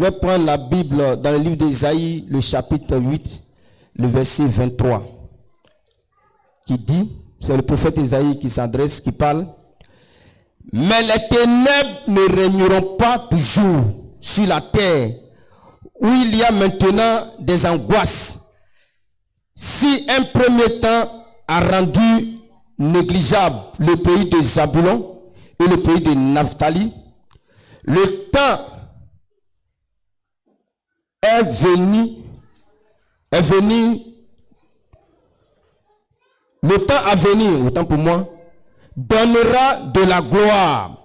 vais prendre la Bible dans le livre d'Ésaïe, le chapitre 8, le verset 23, qui dit, c'est le prophète Ésaïe qui s'adresse, qui parle, « Mais les ténèbres ne régneront pas toujours sur la terre, où il y a maintenant des angoisses. Si un premier temps a rendu négligeable le pays de Zabulon et le pays de Naphtali, le temps est venu, le temps à venir, autant pour moi, donnera de la gloire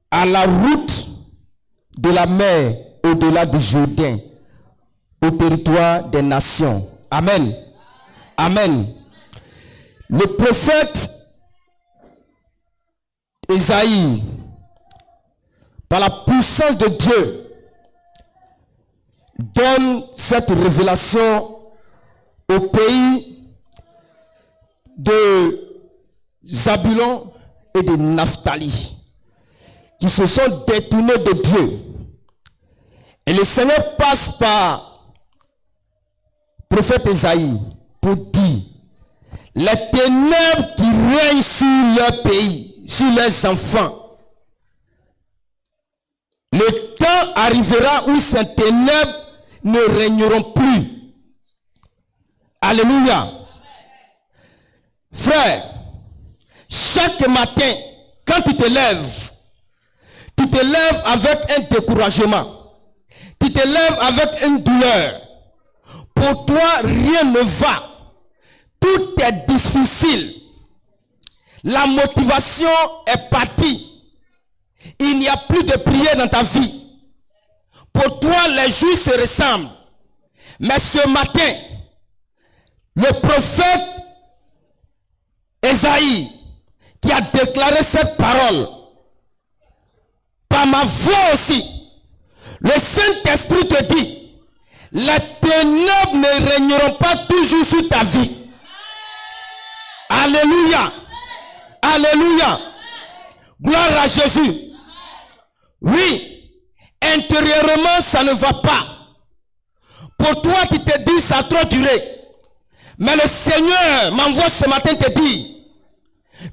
à la route de la mer au-delà du Jourdain, au territoire des nations. » Amen. Amen. Le prophète Ésaïe, par la puissance de Dieu, donne cette révélation au pays de Zabulon et de Naphtali, qui se sont détournés de Dieu. Et le Seigneur passe par prophète Ésaïe pour dire, les ténèbres qui règnent sur leur pays, sur leurs enfants, le temps arrivera où ces ténèbres ne régneront plus. Alléluia. Frère, chaque matin, quand tu te lèves avec un découragement, tu te lèves avec une douleur. Pour toi, rien ne va. Tout est difficile. La motivation est partie. Il n'y a plus de prière dans ta vie. Pour toi, les jours se ressemblent. Mais ce matin, le prophète Ésaïe, qui a déclaré cette parole, par ma voix aussi, le Saint-Esprit te dit, les ténèbres ne régneront pas toujours sur ta vie. Alléluia. Alléluia. Gloire à Jésus. Oui, intérieurement, ça ne va pas. Pour toi, tu te dis, ça a trop duré. Mais le Seigneur m'envoie ce matin te dire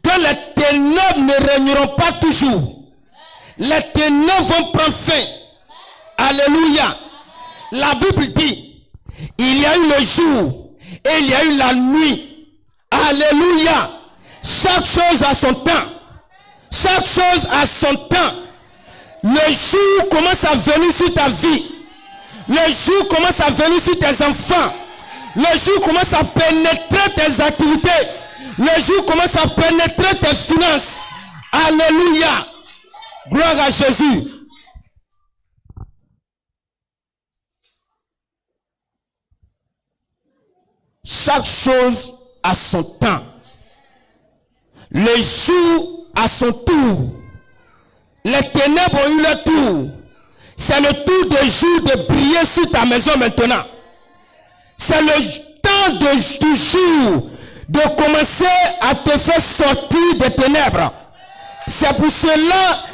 que les ténèbres ne régneront pas toujours. Les ténèbres vont prendre fin. Alléluia. La Bible dit, il y a eu le jour et il y a eu la nuit. Alléluia. Chaque chose a son temps. Chaque chose a son temps. Le jour commence à venir sur ta vie. Le jour commence à venir sur tes enfants. Le jour commence à pénétrer tes activités. Le jour commence à pénétrer tes finances. Alléluia. Gloire à Jésus. Chaque chose a son temps. Le jour a son tour. Les ténèbres ont eu leur tour. C'est le tour de jour de briller sur ta maison maintenant. C'est le temps du jour de commencer à te faire sortir des ténèbres. C'est pour cela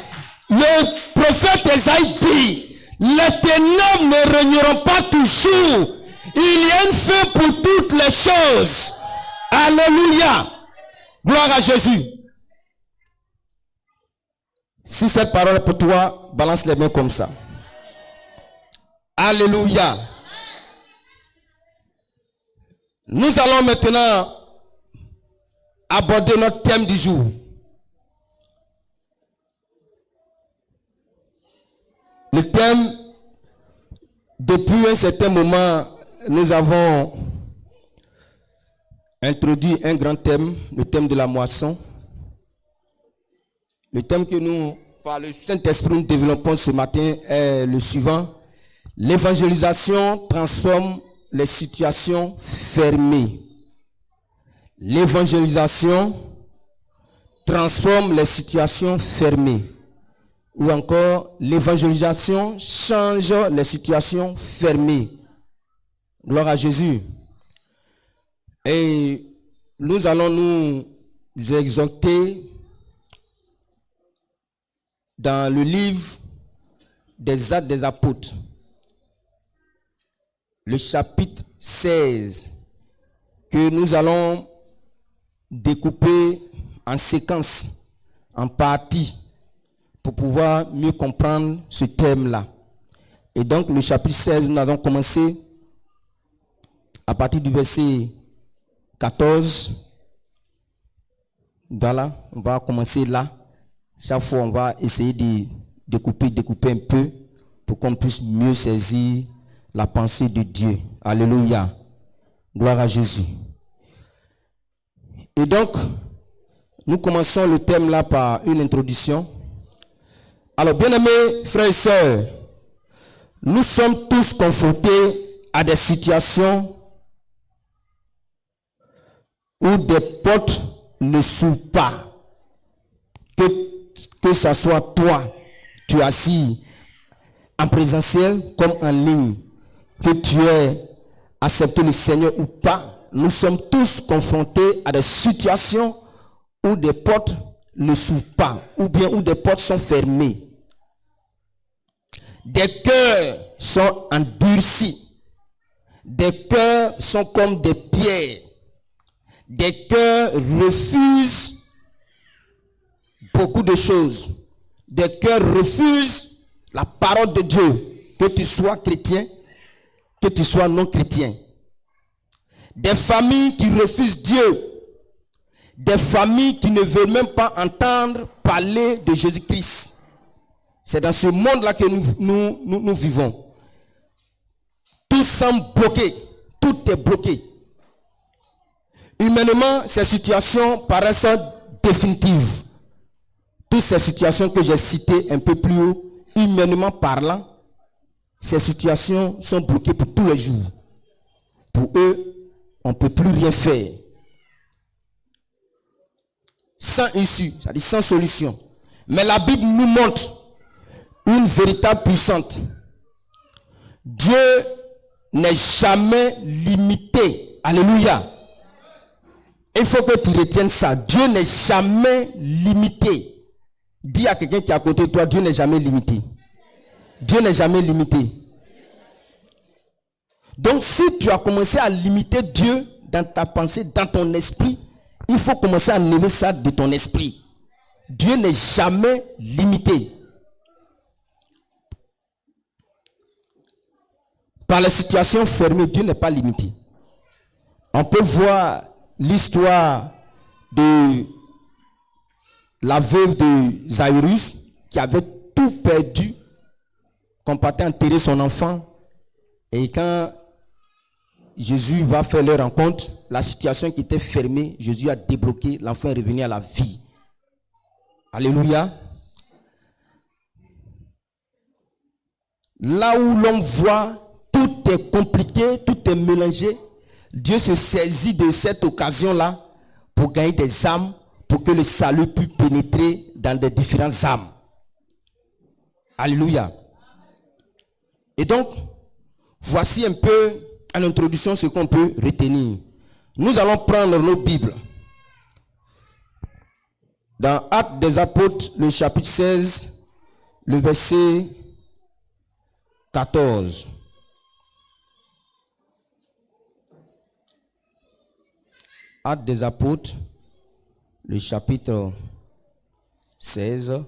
le prophète Ésaïe dit, les ténèbres ne régneront pas toujours. Il y a une fin pour toutes les choses. Alléluia. Gloire à Jésus. Si cette parole est pour toi, balance les mains comme ça. Alléluia. Nous allons maintenant aborder notre thème du jour. Le thème, depuis un certain moment, nous avons introduit un grand thème, le thème de la moisson. Le thème que nous, par le Saint-Esprit, nous développons ce matin est le suivant. L'évangélisation transforme les situations fermées. L'évangélisation transforme les situations fermées. Ou encore, l'évangélisation change les situations fermées. Gloire à Jésus. Et nous allons nous exhorter dans le livre des Actes des Apôtres, le chapitre 16, que nous allons découper en séquences, en parties, pour pouvoir mieux comprendre ce thème-là. Et donc, le chapitre 16, nous avons commencé à partir du verset 14. Voilà, on va commencer là. Chaque fois, on va essayer de découper un peu pour qu'on puisse mieux saisir la pensée de Dieu. Alléluia. Gloire à Jésus. Et donc, nous commençons le thème là par une introduction. Alors, bien-aimés frères et sœurs, nous sommes tous confrontés à des situations où des portes ne s'ouvrent pas. Que ce soit toi, tu es assis en présentiel comme en ligne, que tu aies accepté le Seigneur ou pas, nous sommes tous confrontés à des situations où des portes ne s'ouvrent pas, ou bien où des portes sont fermées. Des cœurs sont endurcis. Des cœurs sont comme des pierres. Des cœurs refusent beaucoup de choses. Des cœurs refusent la parole de Dieu. Que tu sois chrétien, que tu sois non chrétien. Des familles qui refusent Dieu. Des familles qui ne veulent même pas entendre parler de Jésus-Christ. C'est dans ce monde-là que nous vivons. Tout semble bloqué. Tout est bloqué. Humainement, ces situations paraissent définitives. Toutes ces situations que j'ai citées un peu plus haut, humainement parlant, ces situations sont bloquées pour tous les jours. Pour eux, on ne peut plus rien faire. Sans issue, c'est-à-dire sans solution. Mais la Bible nous montre une véritable puissante. Dieu n'est jamais limité. Alléluia. Il faut que tu retiennes ça. Dieu n'est jamais limité. Dis à quelqu'un qui est à côté de toi, Dieu n'est jamais limité. Dieu n'est jamais limité. Donc si tu as commencé à limiter Dieu dans ta pensée, dans ton esprit, il faut commencer à enlever ça de ton esprit. Dieu n'est jamais limité. Par les situations fermées, Dieu n'est pas limité. On peut voir l'histoire de la veuve de Jairus qui avait tout perdu, qu'on partait enterrer son enfant. Et quand Jésus va faire leur rencontre, la situation qui était fermée, Jésus a débloqué, l'enfant est revenu à la vie. Alléluia. Là où l'on voit tout est compliqué, tout est mélangé, Dieu se saisit de cette occasion-là pour gagner des âmes, pour que le salut puisse pénétrer dans des différentes âmes. Alléluia. Et donc, voici un peu en introduction ce qu'on peut retenir. Nous allons prendre nos Bibles. Dans Actes des Apôtres, le chapitre 16, le verset 14. Actes des Apôtres, le chapitre 16,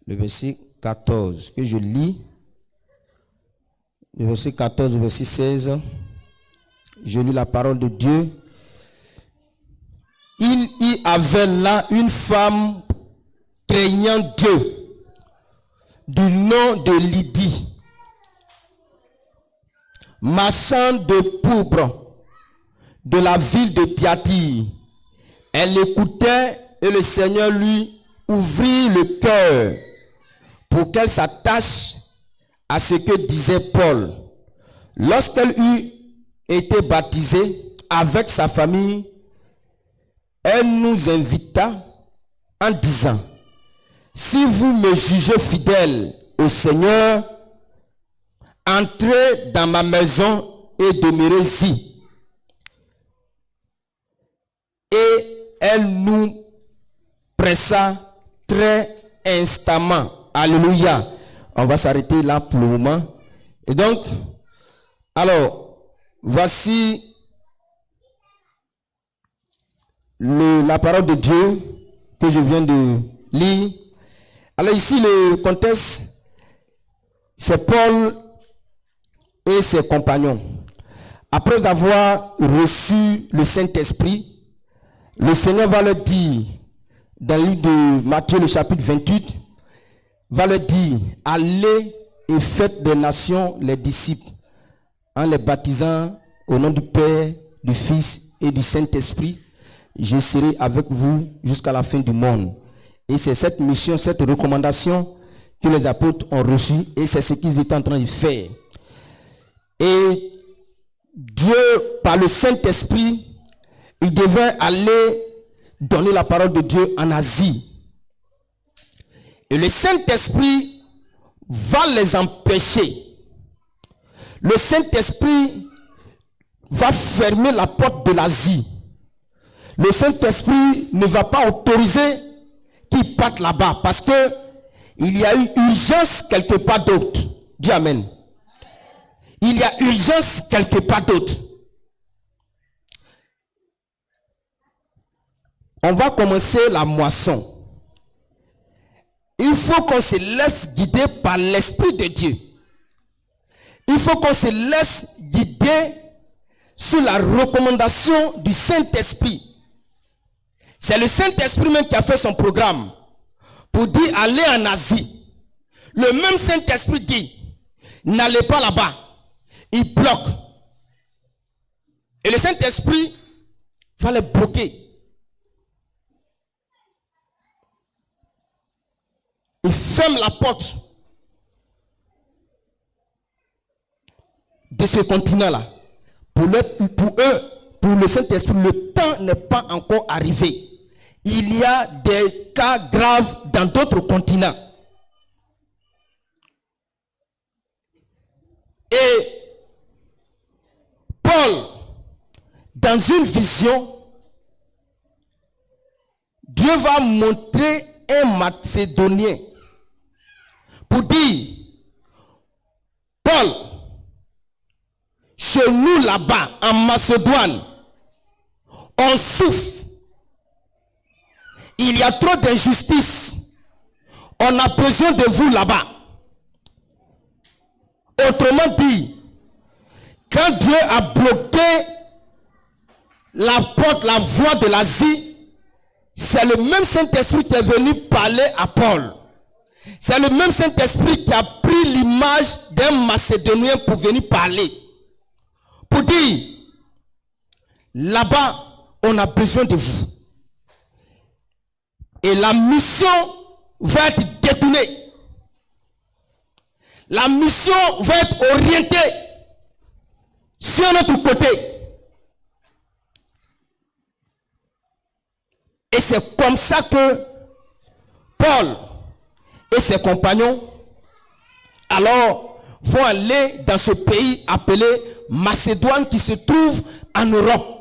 le verset 14, que je lis. Le verset 14, le verset 16, je lis la parole de Dieu. Il y avait là une femme craignant Dieu, du nom de Lydie, marchande de pourpre de la ville de Thyatire. Elle écoutait et le Seigneur lui ouvrit le cœur pour qu'elle s'attache à ce que disait Paul. Lorsqu'elle eut été baptisée avec sa famille, elle nous invita en disant: si vous me jugez fidèle au Seigneur, entrez dans ma maison et demeurez-y. Et elle nous pressa très instamment. Alléluia. On va s'arrêter là pour le moment. Et donc, alors, voici la parole de Dieu que je viens de lire. Alors ici, le contexte, c'est Paul et ses compagnons. Après avoir reçu le Saint-Esprit, le Seigneur va leur dire, dans le livre de Matthieu, le chapitre 28, va leur dire, allez et faites des nations les disciples, en les baptisant au nom du Père, du Fils et du Saint-Esprit. Je serai avec vous jusqu'à la fin du monde. Et c'est cette mission, cette recommandation que les apôtres ont reçue, et c'est ce qu'ils étaient en train de faire. Et Dieu, par le Saint-Esprit, il devait aller donner la parole de Dieu en Asie. Et le Saint-Esprit va les empêcher. Le Saint-Esprit va fermer la porte de l'Asie. Le Saint-Esprit ne va pas autoriser qu'ils partent là-bas parce que il y a eu urgence quelque part d'autre. Dis Amen. Il y a urgence quelque part d'autre. On va commencer la moisson. Il faut qu'on se laisse guider par l'Esprit de Dieu. Il faut qu'on se laisse guider sous la recommandation du Saint-Esprit. C'est le Saint-Esprit même qui a fait son programme pour dire allez en Asie. Le même Saint-Esprit dit n'allez pas là-bas. Il bloque. Et le Saint-Esprit va les bloquer. Il ferme la porte de ce continent-là. Pour eux, pour le Saint-Esprit, le temps n'est pas encore arrivé. Il y a des cas graves dans d'autres continents. Et Paul, dans une vision, Dieu va montrer un Macédonien pour dire, Paul, chez nous là-bas, en Macédoine, on souffre. Il y a trop d'injustice. On a besoin de vous là-bas. Autrement dit, quand Dieu a bloqué la porte, la voie de l'Asie, c'est le même Saint-Esprit qui est venu parler à Paul. C'est le même Saint-Esprit qui a pris l'image d'un Macédonien pour venir parler. Pour dire, là-bas, on a besoin de vous. Et la mission va être détournée. La mission va être orientée sur notre côté. Et c'est comme ça que Paul et ses compagnons alors vont aller dans ce pays appelé Macédoine qui se trouve en Europe.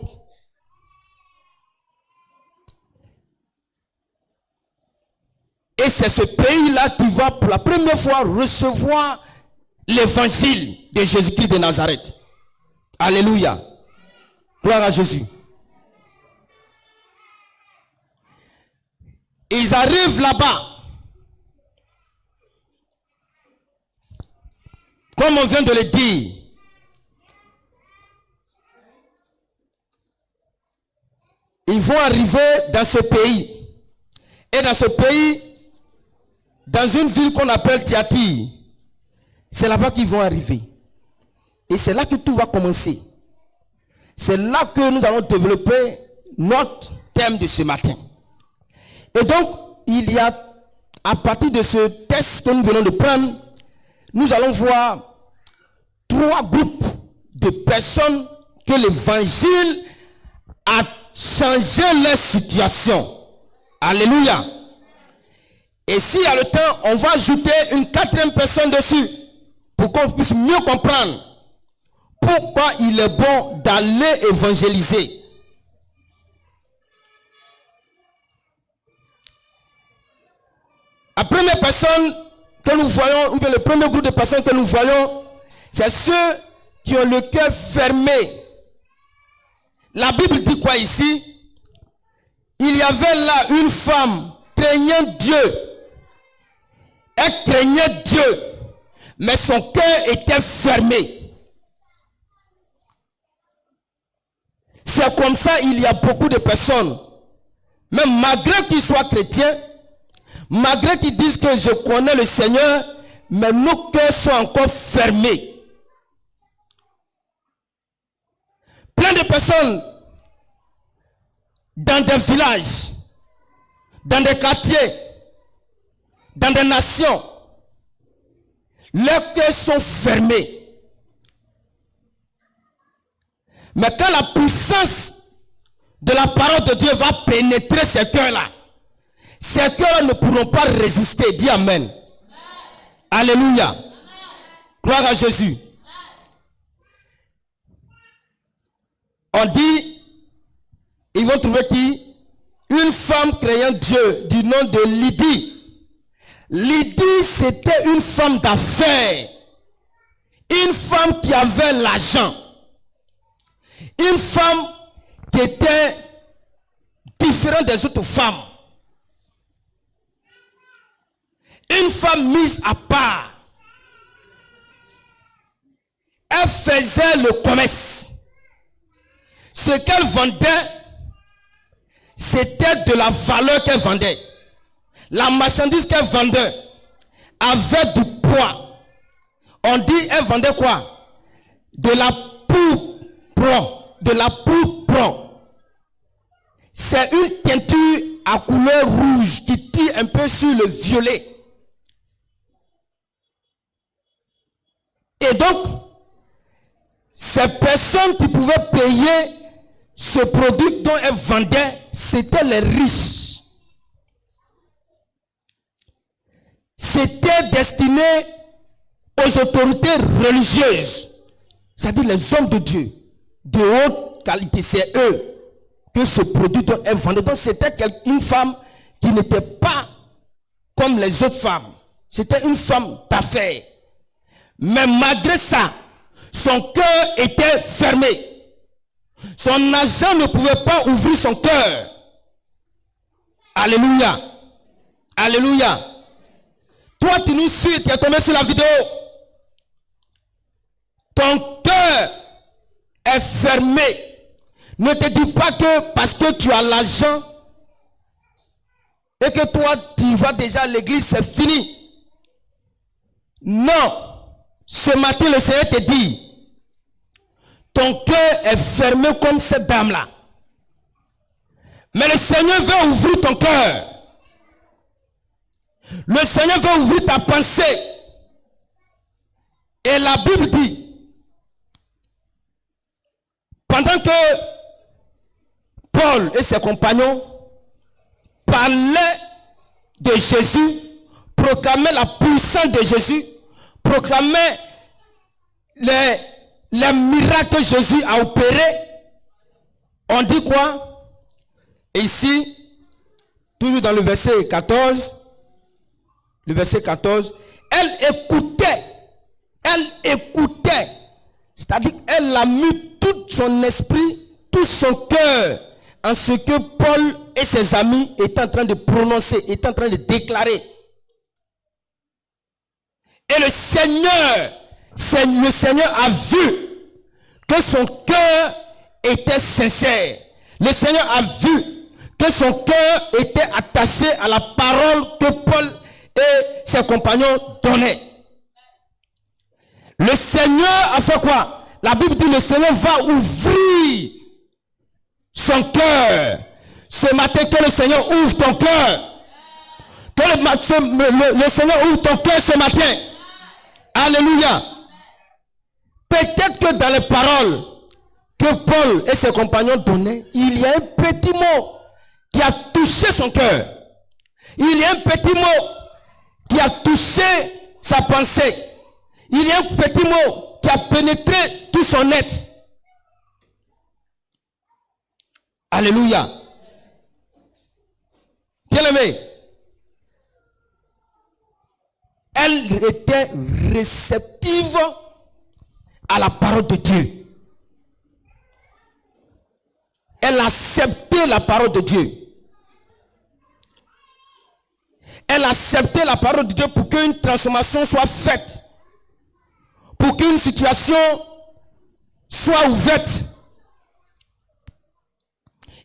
Et c'est ce pays-là qui va pour la première fois recevoir l'évangile de Jésus-Christ de Nazareth. Alléluia. Gloire à Jésus. Ils arrivent là-bas. Comme on vient de le dire. Ils vont arriver dans ce pays. Et dans ce pays, dans une ville qu'on appelle Thyatire, c'est là-bas qu'ils vont arriver. Et c'est là que tout va commencer. C'est là que nous allons développer notre thème de ce matin. Et donc, il y a, à partir de ce texte que nous venons de prendre, nous allons voir 3 groupes de personnes que l'évangile a changé leur situation. Alléluia. Et s'il y a le temps, on va ajouter une 4e personne dessus pour qu'on puisse mieux comprendre pourquoi il est bon d'aller évangéliser. La première personne que nous voyons, ou bien le premier groupe de personnes que nous voyons, c'est ceux qui ont le cœur fermé. La Bible dit quoi ici? Il y avait là une femme craignant Dieu. Elle craignait Dieu, mais son cœur était fermé. C'est comme ça, il y a beaucoup de personnes, même malgré qu'ils soient chrétiens, malgré qu'ils disent que je connais le Seigneur, mais nos cœurs sont encore fermés. Plein de personnes dans des villages, dans des quartiers, dans des nations, leurs cœurs sont fermés. Mais quand la puissance de la parole de Dieu va pénétrer ces cœurs-là, ces cœurs ne pourront pas résister. Dis Amen. Amen. Alléluia. Amen. Gloire à Jésus. On dit, ils vont trouver qui? Une femme craignant Dieu du nom de Lydie. Lydie, c'était une femme d'affaires. Une femme qui avait l'argent. Une femme qui était différente des autres femmes. Une femme mise à part. Elle faisait le commerce. Ce qu'elle vendait, c'était de la valeur qu'elle vendait. La marchandise qu'elle vendait avait du poids. On dit, elle vendait quoi? De la pourpre. De la pourpre. C'est une teinture à couleur rouge qui tire un peu sur le violet. Et donc, ces personnes qui pouvaient payer ce produit dont elles vendaient, c'était les riches. C'était destiné aux autorités religieuses, c'est-à-dire les hommes de Dieu, de haute qualité. C'est eux que ce produit dont elles vendaient. Donc c'était une femme qui n'était pas comme les autres femmes. C'était une femme d'affaires. Mais malgré ça, son cœur était fermé. Son argent ne pouvait pas ouvrir son cœur. Alléluia. Alléluia. Toi, tu nous suis, tu es tombé sur la vidéo. Ton cœur est fermé. Ne te dis pas que parce que tu as l'argent et que toi, tu vas déjà à l'église, c'est fini. Non. Ce matin, le Seigneur te dit, ton cœur est fermé comme cette dame-là. Mais le Seigneur veut ouvrir ton cœur. Le Seigneur veut ouvrir ta pensée. Et la Bible dit, pendant que Paul et ses compagnons parlaient de Jésus, proclamaient la puissance de Jésus, proclamaient les miracles que Jésus a opérés, on dit quoi? Ici, toujours dans le verset 14, elle écoutait, c'est-à-dire elle a mis tout son esprit, tout son cœur en ce que Paul et ses amis étaient en train de prononcer, étaient en train de déclarer. Et le Seigneur a vu que son cœur était sincère. Le Seigneur a vu que son cœur était attaché à la parole que Paul et ses compagnons donnaient. Le Seigneur a fait quoi? La Bible dit le Seigneur va ouvrir son cœur. Ce matin, que le Seigneur ouvre ton cœur. Que le Seigneur ouvre ton cœur ce matin. Alléluia. Peut-être que dans les paroles que Paul et ses compagnons donnaient, il y a un petit mot qui a touché son cœur. Il y a un petit mot qui a touché sa pensée. Il y a un petit mot qui a pénétré tout son être. Alléluia. Bien-aimé, elle était réceptive à la parole de Dieu. Elle acceptait la parole de Dieu. Elle acceptait la parole de Dieu pour qu'une transformation soit faite. Pour qu'une situation soit ouverte.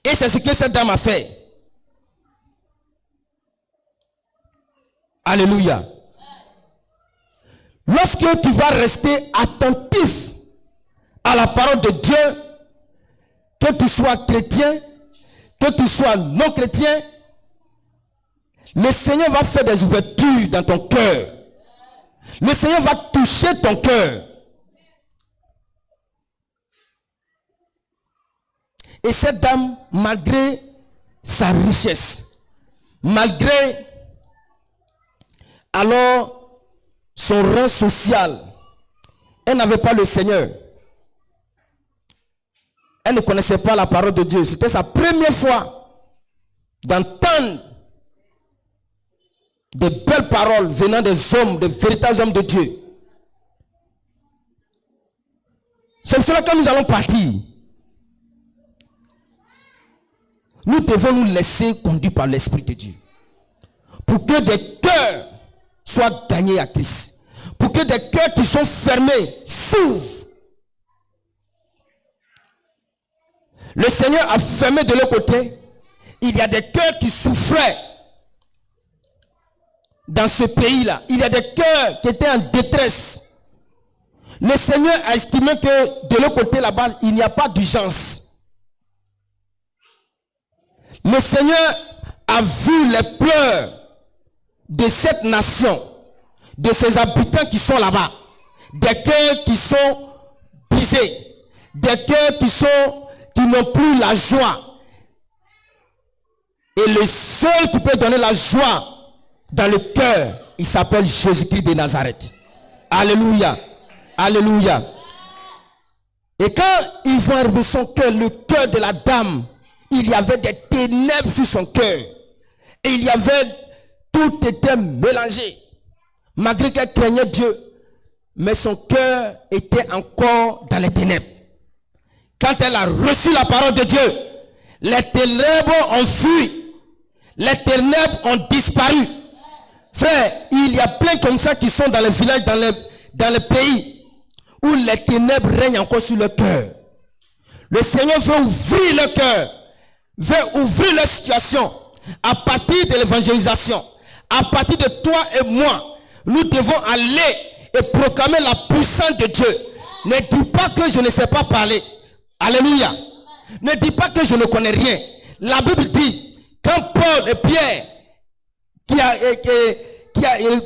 Et c'est ce que cette dame a fait. Alléluia. Lorsque tu vas rester attentif à la parole de Dieu, que tu sois chrétien, que tu sois non chrétien, le Seigneur va faire des ouvertures dans ton cœur. Le Seigneur va toucher ton cœur. Et cette dame, malgré sa richesse, malgré alors son rang social, elle n'avait pas le Seigneur. Elle ne connaissait pas la parole de Dieu. C'était sa première fois d'entendre de belles paroles venant des hommes, des véritables hommes de Dieu. C'est pour cela que nous allons partir. Nous devons nous laisser conduire par l'Esprit de Dieu. Pour que des cœurs soient gagnés à Christ. Pour que des cœurs qui sont fermés s'ouvrent. Le Seigneur a fermé de l'autre côté. Il y a des cœurs qui souffraient dans ce pays-là. Il y a des cœurs qui étaient en détresse. Le Seigneur a estimé que de l'autre côté là-bas, il n'y a pas d'urgence. Le Seigneur a vu les pleurs de cette nation, de ses habitants qui sont là-bas. Des cœurs qui sont brisés. Des cœurs qui n'ont plus la joie. Et le seul qui peut donner la joie dans le cœur, il s'appelle Jésus-Christ de Nazareth. Alléluia. Alléluia. Et quand ils vont arriver son cœur, le cœur de la dame, il y avait des ténèbres sur son cœur. Et il y avait, tout était mélangé. Malgré qu'elle craignait Dieu, mais son cœur était encore dans les ténèbres. Quand elle a reçu la parole de Dieu, les ténèbres ont fui. Les ténèbres ont disparu. Frère, il y a plein comme ça qui sont dans les villages, dans les pays, où les ténèbres règnent encore sur le cœur. Le Seigneur veut ouvrir le cœur, veut ouvrir la situation à partir de l'évangélisation. À partir de toi et moi, nous devons aller et proclamer la puissance de Dieu. Ne dis pas que je ne sais pas parler. Alléluia. Ne dis pas que je ne connais rien. La Bible dit, quand Paul et Pierre,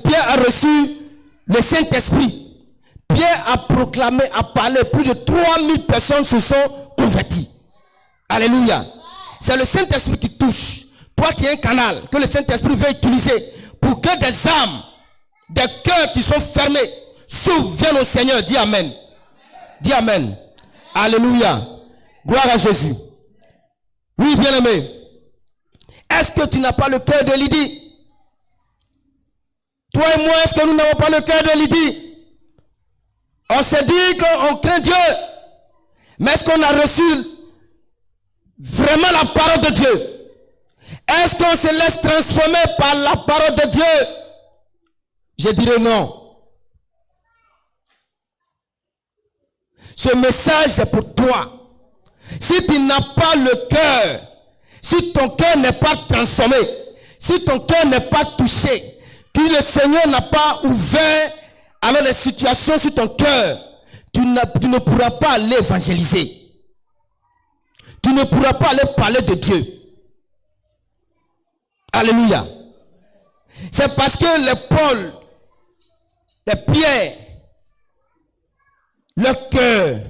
Pierre a reçu le Saint-Esprit, Pierre a proclamé, a parlé, plus de 3000 personnes se sont converties. Alléluia. C'est le Saint-Esprit qui touche. Toi qui es un canal que le Saint-Esprit veut utiliser pour que des âmes, des cœurs qui sont fermés s'ouvrent, viennent au Seigneur. Dis Amen. Dis Amen. Alléluia. Gloire à Jésus. Oui, bien-aimé. Est-ce que tu n'as pas le cœur de Lydie? Toi et moi, est-ce que nous n'avons pas le cœur de Lydie? On s'est dit qu'on craint Dieu. Mais est-ce qu'on a reçu vraiment la parole de Dieu? Est-ce qu'on se laisse transformer par la parole de Dieu? Je dirais non. Ce message est pour toi. Si tu n'as pas le cœur, si ton cœur n'est pas transformé, si ton cœur n'est pas touché, que le Seigneur n'a pas ouvert alors les situations sur ton cœur, tu ne pourras pas aller évangéliser. Tu ne pourras pas aller parler de Dieu. Alléluia. C'est parce que les Paul, les Pierre, leur cœur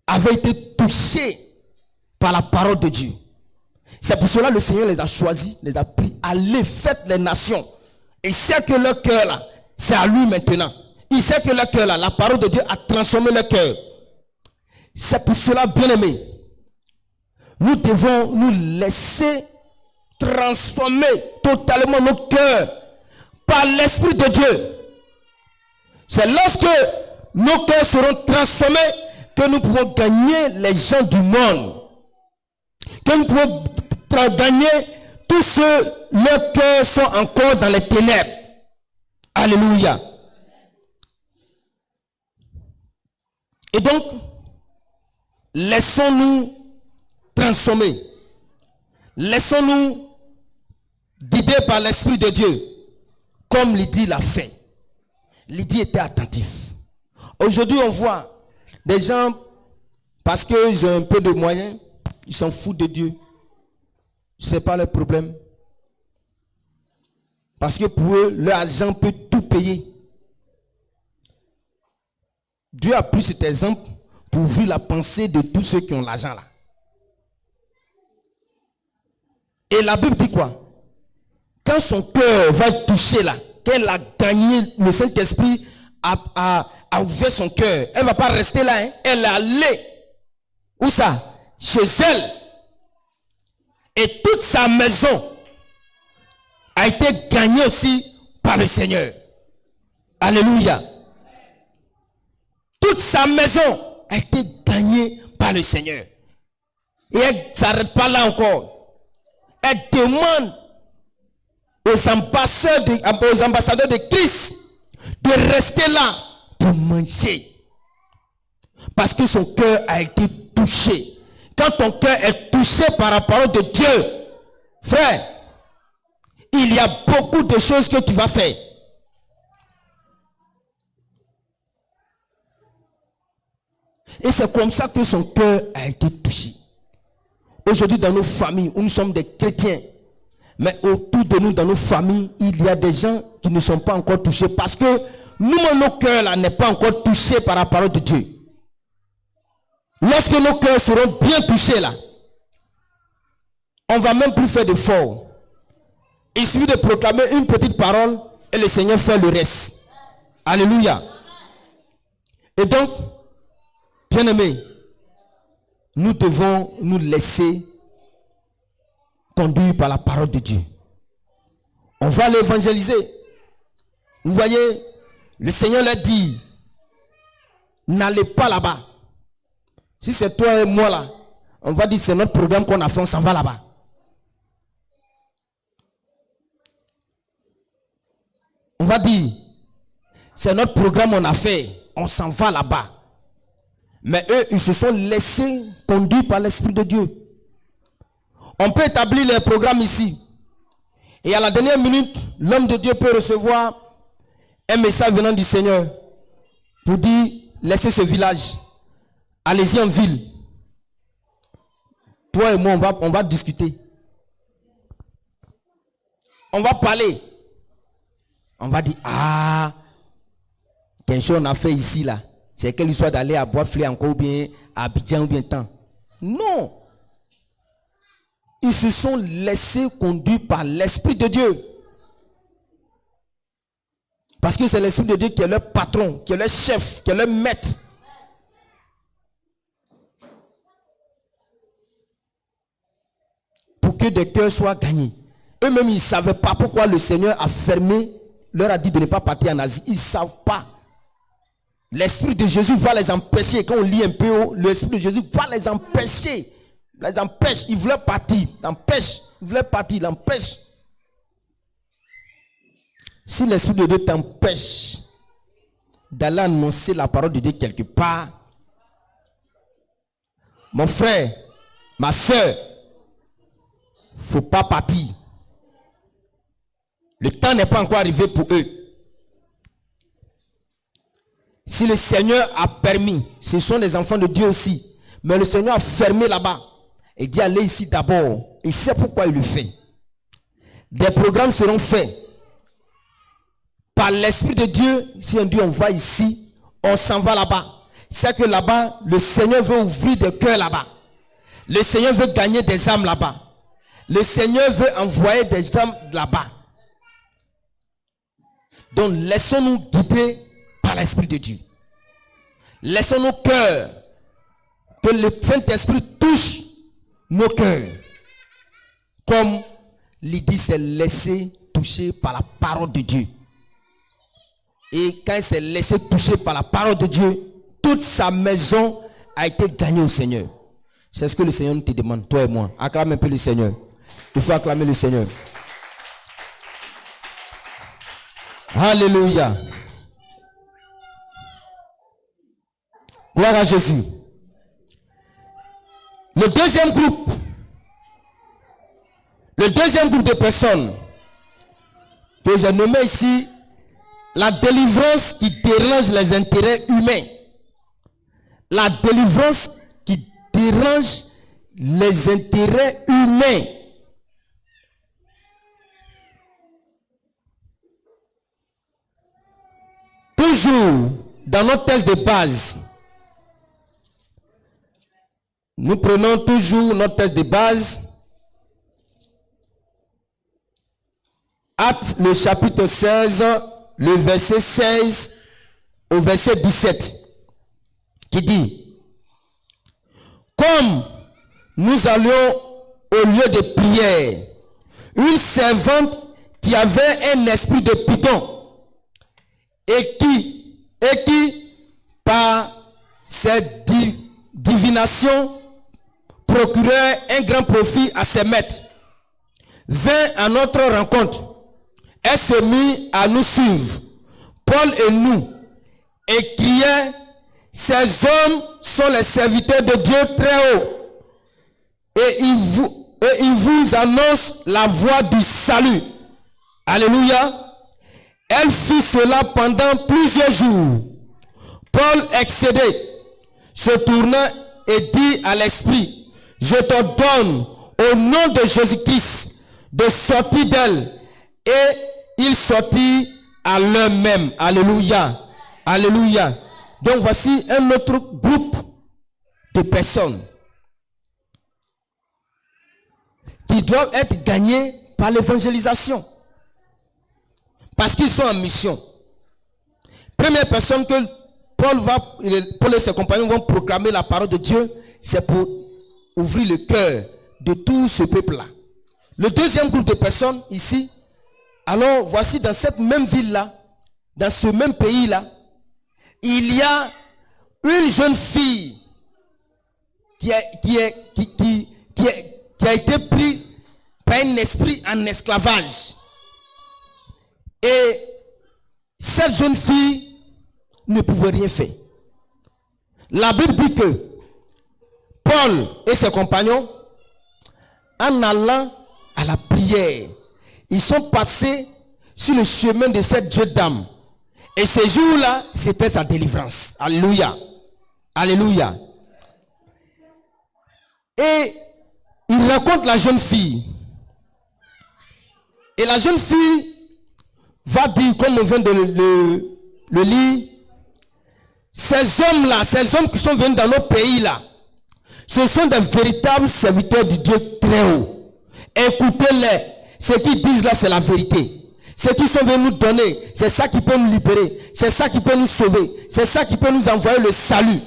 avait été touché par la parole de Dieu. C'est pour cela que le Seigneur les a choisis, les a pris. Allez, faites les nations. Et il sait que leur cœur là, c'est à lui maintenant. Il sait que leur cœur là, la parole de Dieu a transformé leur cœur. C'est pour cela, bien-aimés, nous devons nous laisser transformer totalement notre cœur par l'Esprit de Dieu. C'est lorsque nos cœurs seront transformés que nous pouvons gagner les gens du monde. Que nous pouvons gagner tous ceux leurs cœurs sont encore dans les ténèbres. Alléluia. Et donc, laissons-nous transformer. Laissons-nous guider par l'Esprit de Dieu. Comme Lydie l'a fait. Lydie était attentif. Aujourd'hui, on voit des gens, parce qu'ils ont un peu de moyens, ils s'en foutent de Dieu. Ce n'est pas leur problème. Parce que pour eux, leur agent peut tout payer. Dieu a pris cet exemple pour ouvrir la pensée de tous ceux qui ont l'argent là. Et la Bible dit quoi? Quand son cœur va toucher là, qu'elle a gagné, le Saint-Esprit a ouvert son cœur. Elle ne va pas rester là. Hein? Elle est allée. Où ça? Chez elle. Et toute sa maison a été gagnée aussi par le Seigneur. Alléluia. Toute sa maison a été gagnée par le Seigneur. Et elle ne s'arrête pas là encore. Elle demande aux ambassadeurs de Christ de rester là pour manger. Parce que son cœur a été touché. Quand ton cœur est touché par la parole de Dieu, frère, il y a beaucoup de choses que tu vas faire. Et c'est comme ça que son cœur a été touché. Aujourd'hui, dans nos familles, où nous sommes des chrétiens, mais autour de nous, dans nos familles, il y a des gens qui ne sont pas encore touchés parce que nous, nos cœurs là, n'est pas encore touchés par la parole de Dieu. Lorsque nos cœurs seront bien touchés là, on ne va même plus faire d'efforts. Il suffit de proclamer une petite parole et le Seigneur fait le reste. Alléluia. Et donc, bien-aimés, nous devons nous laisser conduire par la parole de Dieu. On va l'évangéliser. Vous voyez, le Seigneur l'a dit, n'allez pas là-bas. Si c'est toi et moi là, on va dire c'est notre programme qu'on a fait, on s'en va là-bas. On va dire, c'est notre programme on a fait, on s'en va là-bas. Mais eux, ils se sont laissés conduire par l'Esprit de Dieu. On peut établir les programmes ici. Et à la dernière minute, l'homme de Dieu peut recevoir un message venant du Seigneur pour dire, laissez ce village. Allez-y en ville. Toi et moi, on va discuter. On va parler. On va dire, ah, quelque chose on a fait ici là. C'est quelle histoire d'aller à Bois-Flé encore ou bien à Abidjan ou bien tant. Non. Ils se sont laissés conduire par l'Esprit de Dieu. Parce que c'est l'Esprit de Dieu qui est leur patron, qui est leur chef, qui est leur maître. Pour que des cœurs soient gagnés. Eux-mêmes, ils ne savaient pas pourquoi le Seigneur a fermé, leur a dit de ne pas partir en Asie. Ils ne savent pas. L'Esprit de Jésus va les empêcher. Quand on lit un peu, l'Esprit de Jésus va les empêcher. Les empêche. Ils voulaient partir. L'empêche. Ils voulaient partir. L'empêche. Si l'Esprit de Dieu t'empêche d'aller annoncer la parole de Dieu quelque part, mon frère, ma soeur, il ne faut pas partir. Le temps n'est pas encore arrivé pour eux. Si le Seigneur a permis, ce sont les enfants de Dieu aussi, mais le Seigneur a fermé là-bas et dit allez ici d'abord. Et c'est pourquoi il le fait. Des programmes seront faits par l'Esprit de Dieu. Si on dit on va ici, on s'en va là-bas. C'est que là-bas, le Seigneur veut ouvrir des cœurs là-bas. Le Seigneur veut gagner des âmes là-bas. Le Seigneur veut envoyer des âmes là-bas. Donc laissons-nous guider par l'Esprit de Dieu. Laissons nos cœurs, que le Saint-Esprit touche nos cœurs. Comme Lydie s'est laissée toucher par la parole de Dieu. Et quand il s'est laissé toucher par la parole de Dieu, toute sa maison a été gagnée au Seigneur. C'est ce que le Seigneur nous te demande, toi et moi. Acclame un peu le Seigneur. Il faut acclamer le Seigneur. Alléluia. Gloire à Jésus. Le deuxième groupe de personnes que j'ai nommé ici, la délivrance qui dérange les intérêts humains. La délivrance qui dérange les intérêts humains. Toujours dans notre texte de base, nous prenons toujours notre texte de base. Actes, le chapitre 16, le verset 16 au verset 17, qui dit: comme nous allions au lieu de prière, une servante qui avait un esprit de python, et qui par cette divination procurait un grand profit à ses maîtres, vint à notre rencontre. Elle se mit à nous suivre, Paul et nous, et criait: ces hommes sont les serviteurs de Dieu très haut, et ils vous annoncent la voie du salut. Alléluia. Elle fit cela pendant plusieurs jours. Paul excédé se tourna et dit à l'esprit: je te donne au nom de Jésus-Christ de sortir d'elle. Et il sortit à l'heure même. Alléluia. Alléluia. Donc voici un autre groupe de personnes qui doivent être gagnés par l'évangélisation. Parce qu'ils sont en mission. Première personne que Paul et ses compagnons vont proclamer la parole de Dieu, c'est pour ouvrir le cœur de tout ce peuple-là. Le deuxième groupe de personnes ici, alors voici dans cette même ville-là, dans ce même pays-là, il y a une jeune fille qui a été prise par un esprit en esclavage. Et cette jeune fille ne pouvait rien faire. La Bible dit que Paul et ses compagnons, en allant à la prière, ils sont passés sur le chemin de cette jeune dame. Et ce jour-là, c'était sa délivrance. Alléluia. Alléluia. Et il raconte la jeune fille. Et la jeune fille va dire, comme on vient de le lire, ces hommes-là, ces hommes qui sont venus dans nos pays-là, ce sont des véritables serviteurs du Dieu très haut. Écoutez-les. Ce qu'ils disent là, c'est la vérité. Ce qu'ils sont venus nous donner, c'est ça qui peut nous libérer. C'est ça qui peut nous sauver. C'est ça qui peut nous envoyer le salut.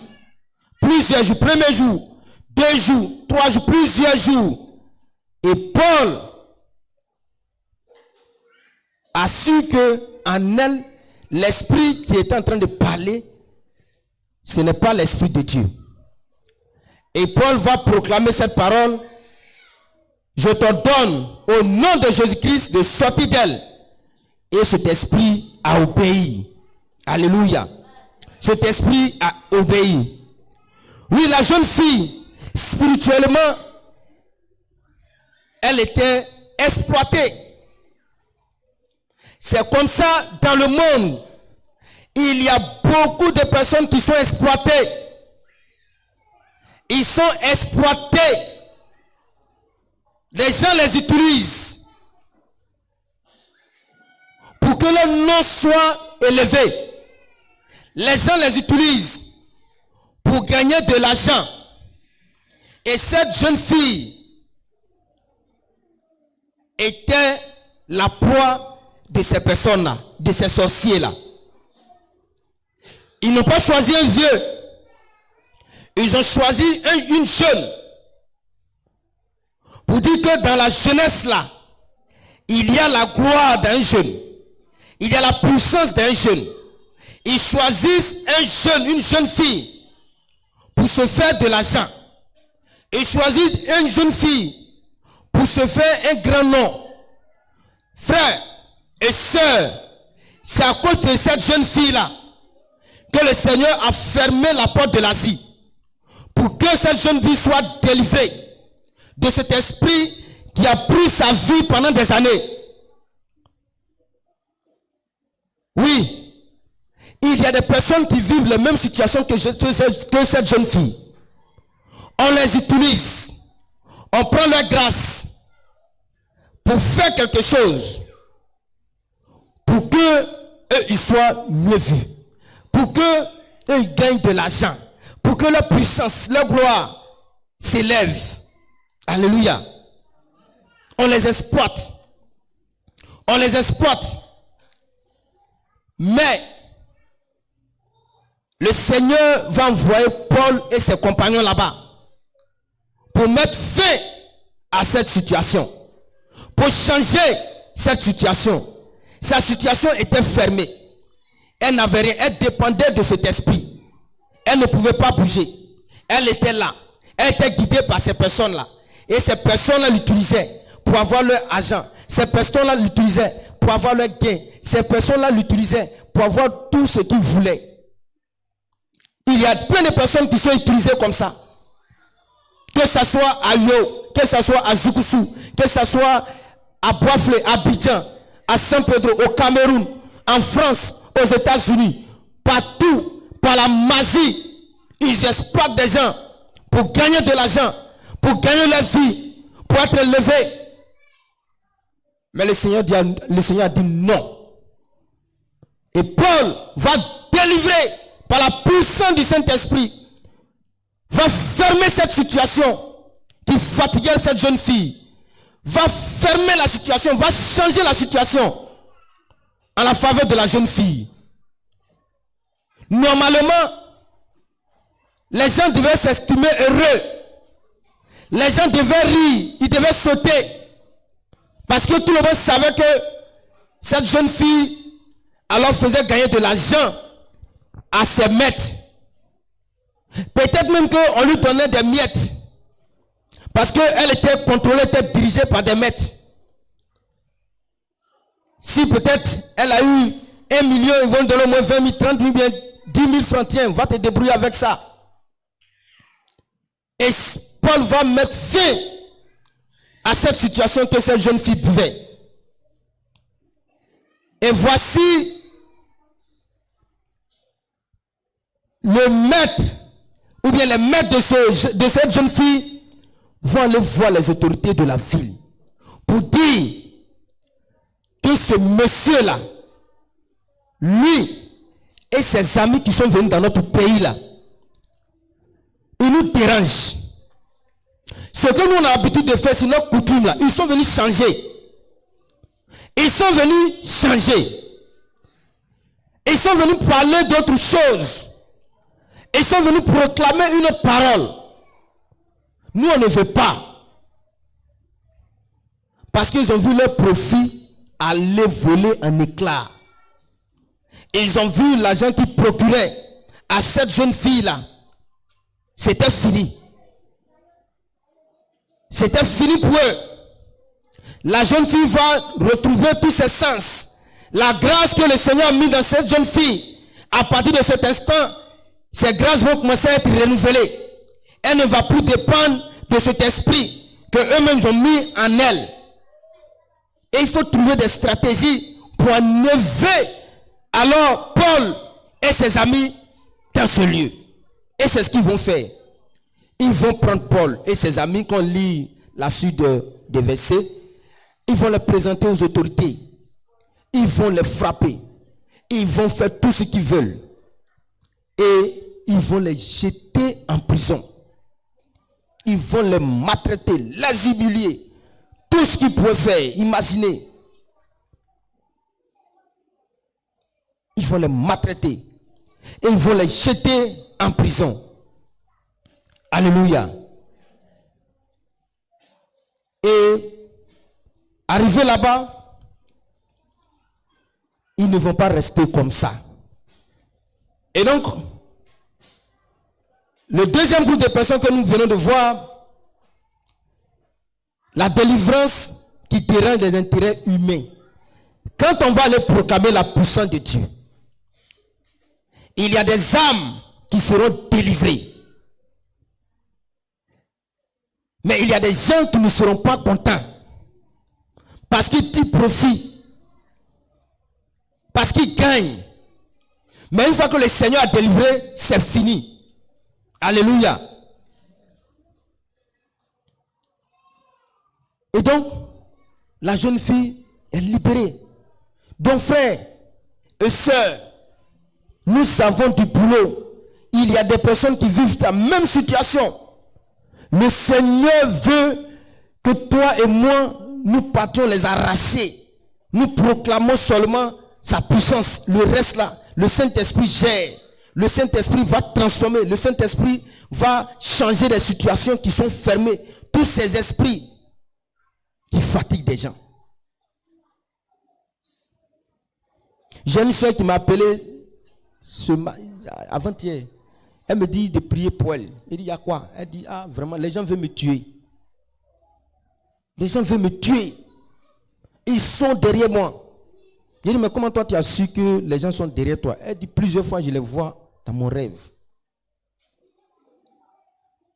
Plusieurs jours, premier jour, 2 jours, 3 jours, plusieurs jours. Et Paul a su que en elle, l'esprit qui était en train de parler, ce n'est pas l'esprit de Dieu. Et Paul va proclamer cette parole: je te donne au nom de Jésus-Christ de sortir d'elle. Et cet esprit a obéi. Alléluia. Cet esprit a obéi. Oui, la jeune fille, spirituellement, elle était exploitée. C'est comme ça dans le monde. Il y a beaucoup de personnes qui sont exploitées. Ils sont exploités. Les gens les utilisent pour que leur nom soit élevé. Les gens les utilisent pour gagner de l'argent. Et cette jeune fille était la proie de ces personnes-là, de ces sorciers-là. Ils n'ont pas choisi un vieux. Ils ont choisi une jeune. Pour dire que dans la jeunesse là, il y a la gloire d'un jeune. Il y a la puissance d'un jeune. Ils choisissent une jeune fille pour se faire de l'argent. Ils choisissent une jeune fille pour se faire un grand nom. Frères et sœurs, c'est à cause de cette jeune fille-là que le Seigneur a fermé la porte de l'Asie. Pour que cette jeune fille soit délivrée de cet esprit qui a pris sa vie pendant des années. Oui, il y a des personnes qui vivent les mêmes situations que cette jeune fille. On les utilise. On prend leur grâce pour faire quelque chose. Pour que eux, ils soient mieux vus. Pour que eux, ils gagnent de l'argent. Pour que leur puissance, leur gloire s'élève. Alléluia. On les exploite. On les exploite. Mais le Seigneur va envoyer Paul et ses compagnons là-bas pour mettre fin à cette situation. Pour changer cette situation. Sa situation était fermée. Elle n'avait rien. Elle dépendait de cet esprit. Elle ne pouvait pas bouger. Elle était là. Elle était guidée par ces personnes-là. Et ces personnes-là l'utilisaient pour avoir leur argent. Ces personnes-là l'utilisaient pour avoir leur gain. Ces personnes-là l'utilisaient pour avoir tout ce qu'ils voulaient. Il y a plein de personnes qui sont utilisées comme ça. Que ce soit à Yo, que ce soit à Zoukousou, que ce soit à Boisflé, à Abidjan, à Saint-Pedro, au Cameroun, en France, aux États-Unis, partout, par la magie, ils exploitent des gens pour gagner de l'argent, pour gagner leur vie, pour être élevés. Mais le Seigneur a dit non. Et Paul va délivrer par la puissance du Saint-Esprit, va fermer cette situation qui fatiguait cette jeune fille, va fermer la situation, va changer la situation en la faveur de la jeune fille. Normalement, les gens devaient s'estimer heureux. Les gens devaient rire, ils devaient sauter. Parce que tout le monde savait que cette jeune fille alors faisait gagner de l'argent à ses maîtres. Peut-être même qu'on lui donnait des miettes. Parce qu'elle était contrôlée, était dirigée par des maîtres. Si peut-être elle a eu 1 million, ils vont donner au moins 20 000, 30 000, bien 10 000 francs. Tiens, va te débrouiller avec ça. Et Paul va mettre fin à cette situation que cette jeune fille buvait. Et voici le maître, ou bien les maîtres de cette jeune fille vont aller voir les autorités de la ville pour dire que ce monsieur-là, lui et ses amis qui sont venus dans notre pays-là, ils nous dérangent. Ce que nous on a l'habitude de faire, c'est notre coutume là. Ils sont venus changer. Ils sont venus changer. Ils sont venus parler d'autre chose. Ils sont venus proclamer une parole. Nous, on ne veut pas. Parce qu'ils ont vu leur profit aller voler en éclats. Ils ont vu l'argent qu'ils procuraient à cette jeune fille-là. C'était fini. C'était fini pour eux. La jeune fille va retrouver tous ses sens. La grâce que le Seigneur a mis dans cette jeune fille, à partir de cet instant, ces grâces vont commencer à être renouvelées. Elle ne va plus dépendre de cet esprit que eux-mêmes ont mis en elle. Et il faut trouver des stratégies pour enlever alors Paul et ses amis dans ce lieu. Et c'est ce qu'ils vont faire. Ils vont prendre Paul et ses amis, qu'on lit la suite des versets, ils vont les présenter aux autorités. Ils vont les frapper. Ils vont faire tout ce qu'ils veulent. Et ils vont les jeter en prison. Ils vont les maltraiter, les humilier. Tout ce qu'ils pouvaient faire, imaginez. Ils vont les maltraiter. Et ils vont les jeter en prison. Alléluia. Et arrivé là-bas, ils ne vont pas rester comme ça. Et donc, le deuxième groupe de personnes que nous venons de voir, la délivrance qui dérange les intérêts humains. Quand on va aller proclamer la puissance de Dieu, il y a des âmes qui seront délivrées. Mais il y a des gens qui ne seront pas contents parce qu'ils tirent profit, parce qu'ils gagnent. Mais une fois que le Seigneur a délivré, c'est fini. Alléluia. Et donc, la jeune fille est libérée. Donc, frères et sœurs, nous avons du boulot. Il y a des personnes qui vivent la même situation. Le Seigneur veut que toi et moi, nous partions les arracher. Nous proclamons seulement sa puissance. Le reste là, le Saint-Esprit gère. Le Saint-Esprit va transformer. Le Saint-Esprit va changer les situations qui sont fermées. Tous ces esprits qui fatiguent des gens. J'ai une soeur qui m'a appelé avant-hier. Elle me dit de prier pour elle. Elle dit, il y a quoi? Elle dit, ah vraiment, les gens veulent me tuer. Les gens veulent me tuer. Ils sont derrière moi. J'ai dit, mais comment toi tu as su que les gens sont derrière toi? Elle dit, plusieurs fois je les vois dans mon rêve.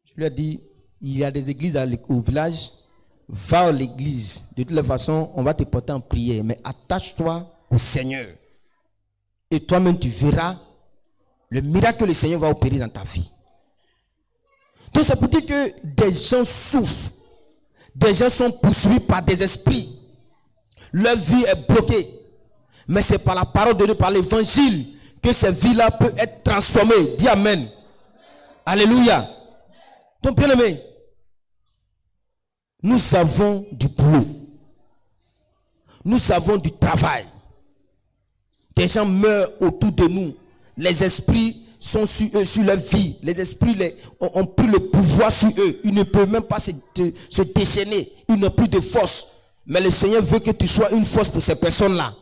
Je lui ai dit, il y a des églises au village. Va à l'église. De toute façon, on va te porter en prière. Mais attache-toi au Seigneur. Et toi-même, tu verras le miracle que le Seigneur va opérer dans ta vie. Donc, c'est pour dire que des gens souffrent. Des gens sont poursuivis par des esprits. Leur vie est bloquée. Mais c'est par la parole de Dieu, par l'évangile, que ces vies-là peuvent être transformées. Dis Amen. Alléluia. Donc, bien aimé, nous avons du boulot. Nous avons du travail. Des gens meurent autour de nous. Les esprits sont sur eux, sur leur vie. Les esprits ont pris le pouvoir sur eux. Ils ne peuvent même pas se déchaîner. Ils n'ont plus de force. Mais le Seigneur veut que tu sois une force pour ces personnes-là.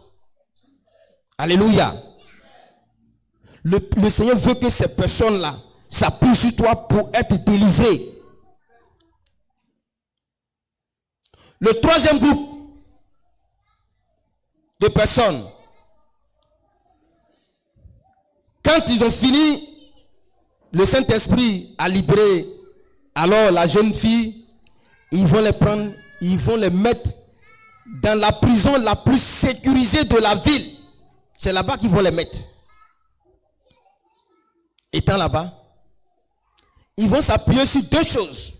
Alléluia. Le Seigneur veut que ces personnes-là s'appuient sur toi pour être délivrées. Le troisième groupe de personnes, quand ils ont fini, le Saint-Esprit a libéré alors la jeune fille, ils vont les prendre, ils vont les mettre dans la prison la plus sécurisée de la ville. C'est là-bas qu'ils vont les mettre. Étant là-bas, ils vont s'appuyer sur deux choses.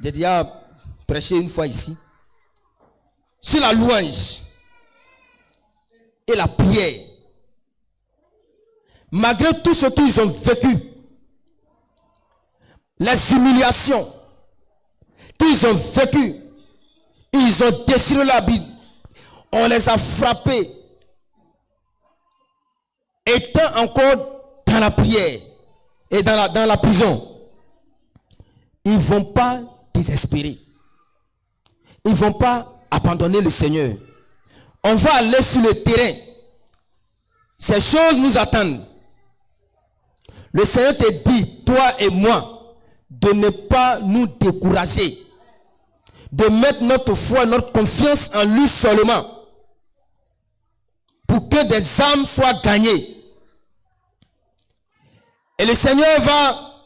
J'ai déjà prêché une fois ici. Sur la louange et la prière. Malgré tout ce qu'ils ont vécu, les humiliations qu'ils ont vécues, ils ont déchiré la Bible, on les a frappés. Étant encore dans la prière et dans la prison, ils ne vont pas désespérer. Ils ne vont pas abandonner le Seigneur. On va aller sur le terrain. Ces choses nous attendent. Le Seigneur te dit, toi et moi, de ne pas nous décourager. De mettre notre foi, notre confiance en lui seulement. Pour que des âmes soient gagnées. Et le Seigneur va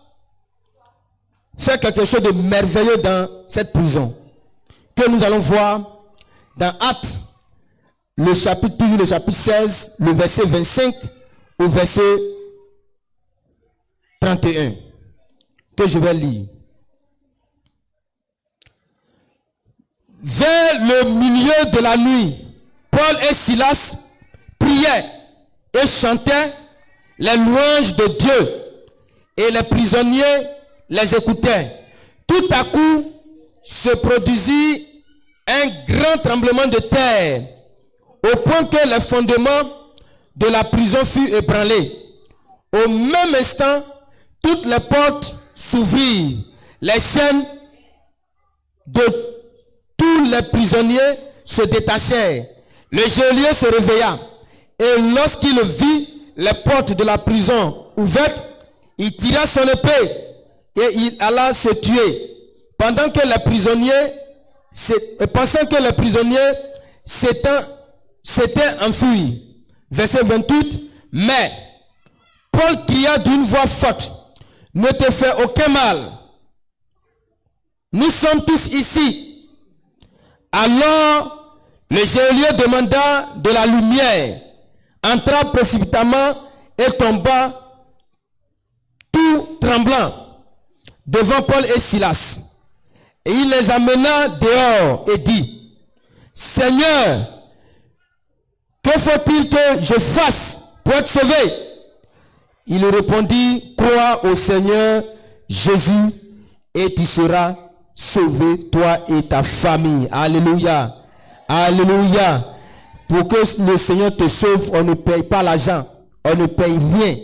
faire quelque chose de merveilleux dans cette prison. Que nous allons voir dans Actes, le chapitre 16, le verset 25 au verset 31. Que je vais lire. Vers le milieu de la nuit, Paul et Silas priaient et chantaient les louanges de Dieu, et les prisonniers les écoutaient. Tout à coup se produisit un grand tremblement de terre, au point que les fondements de la prison furent ébranlés. Au même instant, toutes les portes s'ouvrirent, les chaînes de tous les prisonniers se détachèrent. Le geôlier se réveilla, et lorsqu'il vit les portes de la prison ouvertes, il tira son épée et il alla se tuer. Pendant que les prisonniers, pensant que les prisonniers s'étaient enfuis. Verset 28. Mais Paul cria d'une voix forte, ne te fais aucun mal. Nous sommes tous ici. Alors le geôlier demanda de la lumière, entra précipitamment et tomba tout tremblant devant Paul et Silas. Et il les amena dehors et dit, Seigneur, que faut-il que je fasse pour être sauvé? Il répondit, crois au Seigneur Jésus et tu seras sauvé, toi et ta famille. Alléluia. Alléluia. Pour que le Seigneur te sauve, on ne paye pas l'argent. On ne paye rien.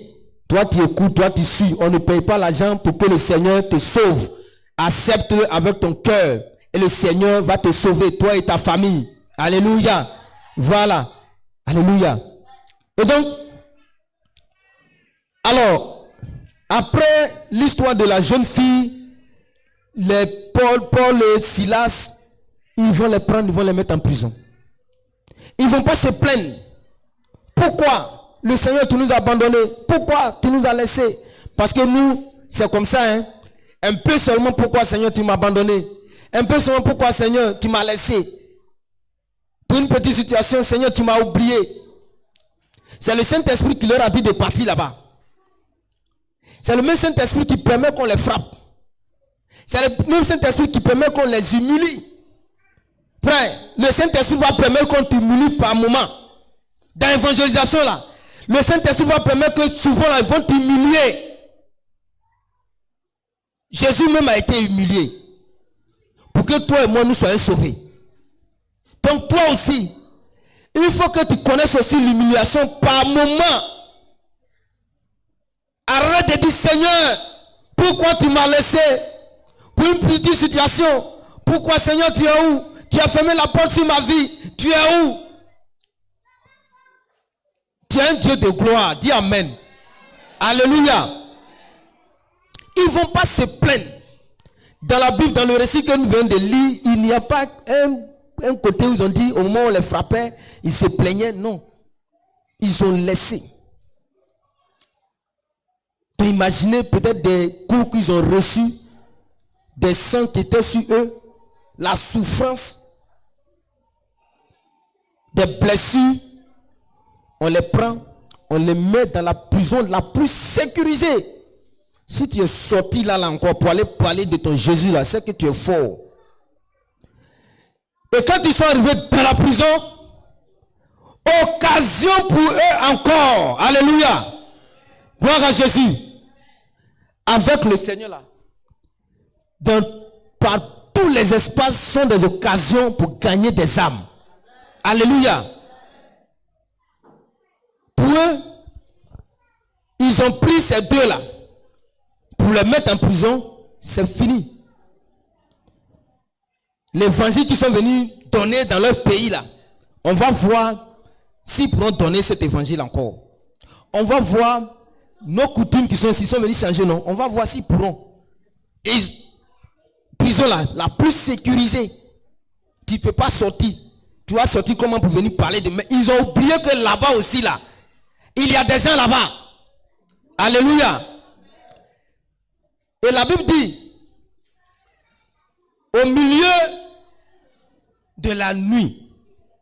Toi tu écoutes, toi tu suis. On ne paye pas l'argent pour que le Seigneur te sauve. Accepte-le avec ton cœur. Et le Seigneur va te sauver, toi et ta famille. Alléluia. Voilà. Alléluia. Et donc, alors, après l'histoire de la jeune fille, les Paul et Silas, ils vont les prendre, ils vont les mettre en prison. Ils ne vont pas se plaindre. Pourquoi le Seigneur tu nous a abandonnés? Pourquoi tu nous as laissés? Parce que nous, c'est comme ça, hein. Un peu seulement pourquoi Seigneur tu m'as abandonné. Un peu seulement pourquoi Seigneur tu m'as laissé. Pour une petite situation, Seigneur tu m'as oublié. C'est le Saint-Esprit qui leur a dit de partir là-bas. C'est le même Saint-Esprit qui permet qu'on les frappe. C'est le même Saint-Esprit qui permet qu'on les humilie. Frère, le Saint-Esprit va permettre qu'on t'humilie par moment. Dans l'évangélisation là, le Saint-Esprit va permettre que souvent là, ils vont t'humilier. Jésus même a été humilié pour que toi et moi nous soyons sauvés. Donc toi aussi, il faut que tu connaisses aussi l'humiliation par moment. Arrête de dire Seigneur, pourquoi tu m'as laissé pour une petite situation? Pourquoi Seigneur tu es où? Tu as fermé la porte sur ma vie. Tu es où? Tu es un Dieu de gloire. Dis Amen. Alléluia. Ils ne vont pas se plaindre. Dans la Bible, dans le récit que nous venons de lire, il n'y a pas un côté où ils ont dit, au moment où on les frappait, ils se plaignaient. Non. Ils ont laissé. Tu imaginez peut-être des coups qu'ils ont reçus, des sangs qui étaient sur eux, la souffrance, des blessures. On les prend, on les met dans la prison la plus sécurisée. Si tu es sorti là encore pour aller parler de ton Jésus là, c'est que tu es fort. Et quand ils sont arrivés dans la prison, occasion pour eux encore. Alléluia. Gloire à Jésus. Avec le Seigneur là, par tous les espaces sont des occasions pour gagner des âmes. Alléluia. Pour eux, ils ont pris ces deux là pour les mettre en prison. C'est fini. L'évangile qu'ils sont venus donner dans leur pays là, on va voir s'ils pourront donner cet évangile encore. On va voir nos coutumes qui sont ici, sont venus changer, non? On va voir s'ils pourront. Et prison là, la plus sécurisée. Tu ne peux pas sortir. Tu vas sortir comment pour venir parler de... Mais ils ont oublié que là-bas aussi là, il y a des gens là-bas. Alléluia. Et la Bible dit, au milieu de la nuit,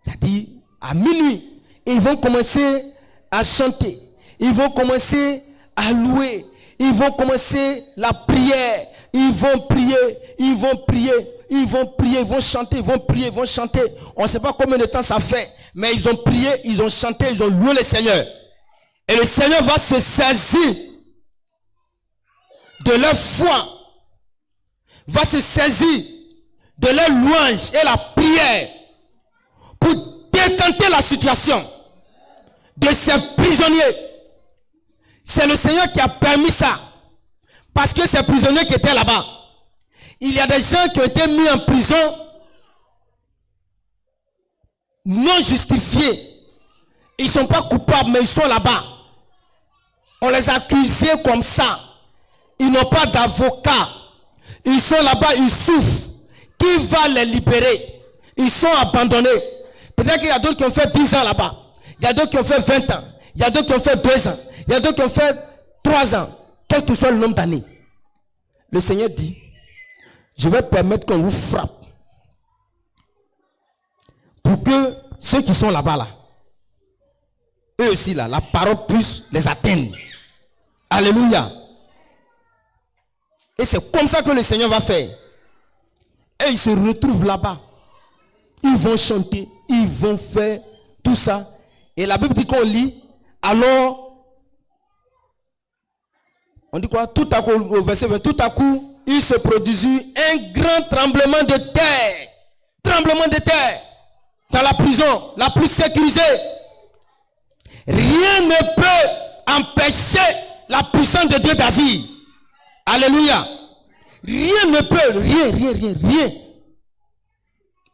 c'est-à-dire à minuit, ils vont commencer à chanter. Ils vont commencer à louer. Ils vont commencer la prière. Ils vont prier. Ils vont prier. Ils vont prier. Ils vont chanter. Ils vont prier. Ils vont chanter. On ne sait pas combien de temps ça fait. Mais ils ont prié. Ils ont chanté. Ils ont loué le Seigneur. Et le Seigneur va se saisir de leur foi. Va se saisir de leur louange et la prière pour décanter la situation de ces prisonniers. C'est le Seigneur qui a permis ça. Parce que ces prisonniers qui étaient là-bas, il y a des gens qui ont été mis en prison non justifiés. Ils ne sont pas coupables, mais ils sont là-bas. On les a accusés comme ça. Ils n'ont pas d'avocat. Ils sont là-bas, ils souffrent. Qui va les libérer? Ils sont abandonnés. Peut-être qu'il y a d'autres qui ont fait 10 ans là-bas. Il y a d'autres qui ont fait 20 ans. Il y a d'autres qui ont fait 2 ans. Il y a d'autres qui ont fait 3 ans. Quel que soit le nombre d'années. Le Seigneur dit, je vais permettre qu'on vous frappe. Pour que ceux qui sont là-bas, là, eux aussi, là, la parole puisse les atteindre. Alléluia. Et c'est comme ça que le Seigneur va faire. Et ils se retrouvent là-bas. Ils vont chanter. Ils vont faire tout ça. Et la Bible dit qu'on lit. Alors, on dit quoi? Tout à coup, au verset 20, tout à coup, il se produisit un grand tremblement de terre. Tremblement de terre. Dans la prison, la plus sécurisée. Rien ne peut empêcher la puissance de Dieu d'agir. Alléluia. Rien ne peut, rien.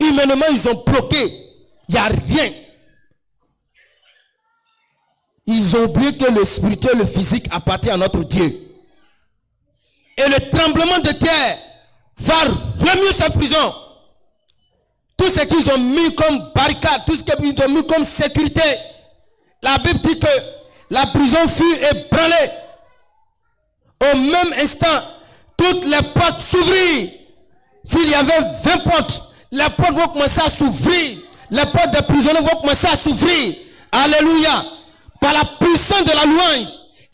Humainement, ils ont bloqué. Il n'y a rien. Ils ont oublié que le spirituel et le physique appartient à notre Dieu. Et le tremblement de terre va remuer cette prison. Tout ce qu'ils ont mis comme barricade, tout ce qu'ils ont mis comme sécurité. La Bible dit que la prison fut ébranlée. Au même instant, toutes les portes s'ouvrirent. S'il y avait 20 portes, les portes vont commencer à s'ouvrir. Les portes des prisonniers vont commencer à s'ouvrir. Alléluia. Par la puissance de la louange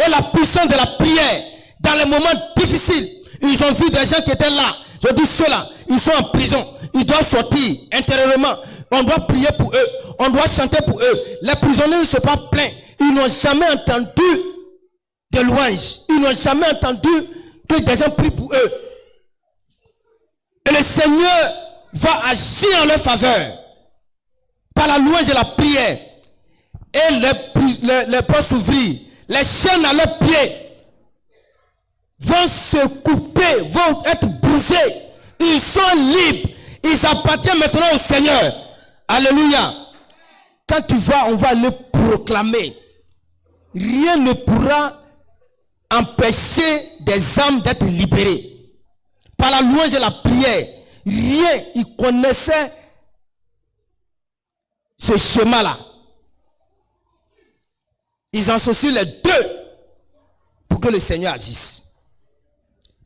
et la puissance de la prière. Dans les moments difficiles, ils ont vu des gens qui étaient là. Je dis ceux-là, ils sont en prison. Ils doivent sortir intérieurement. On doit prier pour eux. On doit chanter pour eux. Les prisonniers ne sont pas pleins. Ils n'ont jamais entendu de louange. Ils n'ont jamais entendu que des gens prient pour eux. Et le Seigneur va agir en leur faveur. Par la louange et la prière. Et les portes s'ouvrir. Les chaînes à leurs pieds vont se couper, vont être brisés. Ils sont libres. Ils appartiennent maintenant au Seigneur. Alléluia. Quand tu vas, on va le proclamer. Rien ne pourra empêcher des âmes d'être libérées. Par la louange et la prière. Rien. Ils connaissaient ce schéma-là. Ils associent les deux pour que le Seigneur agisse.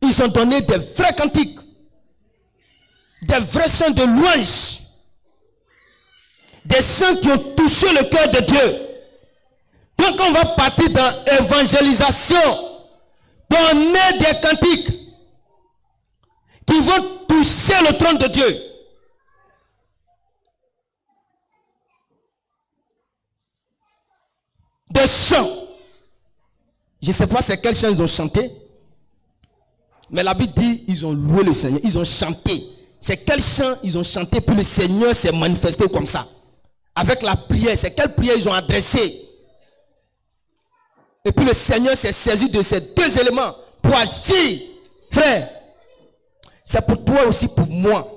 Ils ont donné des vrais cantiques, des vrais chants de louange, des chants qui ont touché le cœur de Dieu. Donc on va partir dans l'évangélisation, donner des cantiques qui vont toucher le trône de Dieu. Des chants. Je ne sais pas c'est quel chant ils ont chanté. Mais la Bible dit ils ont loué le Seigneur. Ils ont chanté. C'est quel chant ils ont chanté. Puis le Seigneur s'est manifesté comme ça. Avec la prière. C'est quelle prière ils ont adressé. Et puis le Seigneur s'est saisi de ces deux éléments pour agir. Frère, c'est pour toi aussi, pour moi,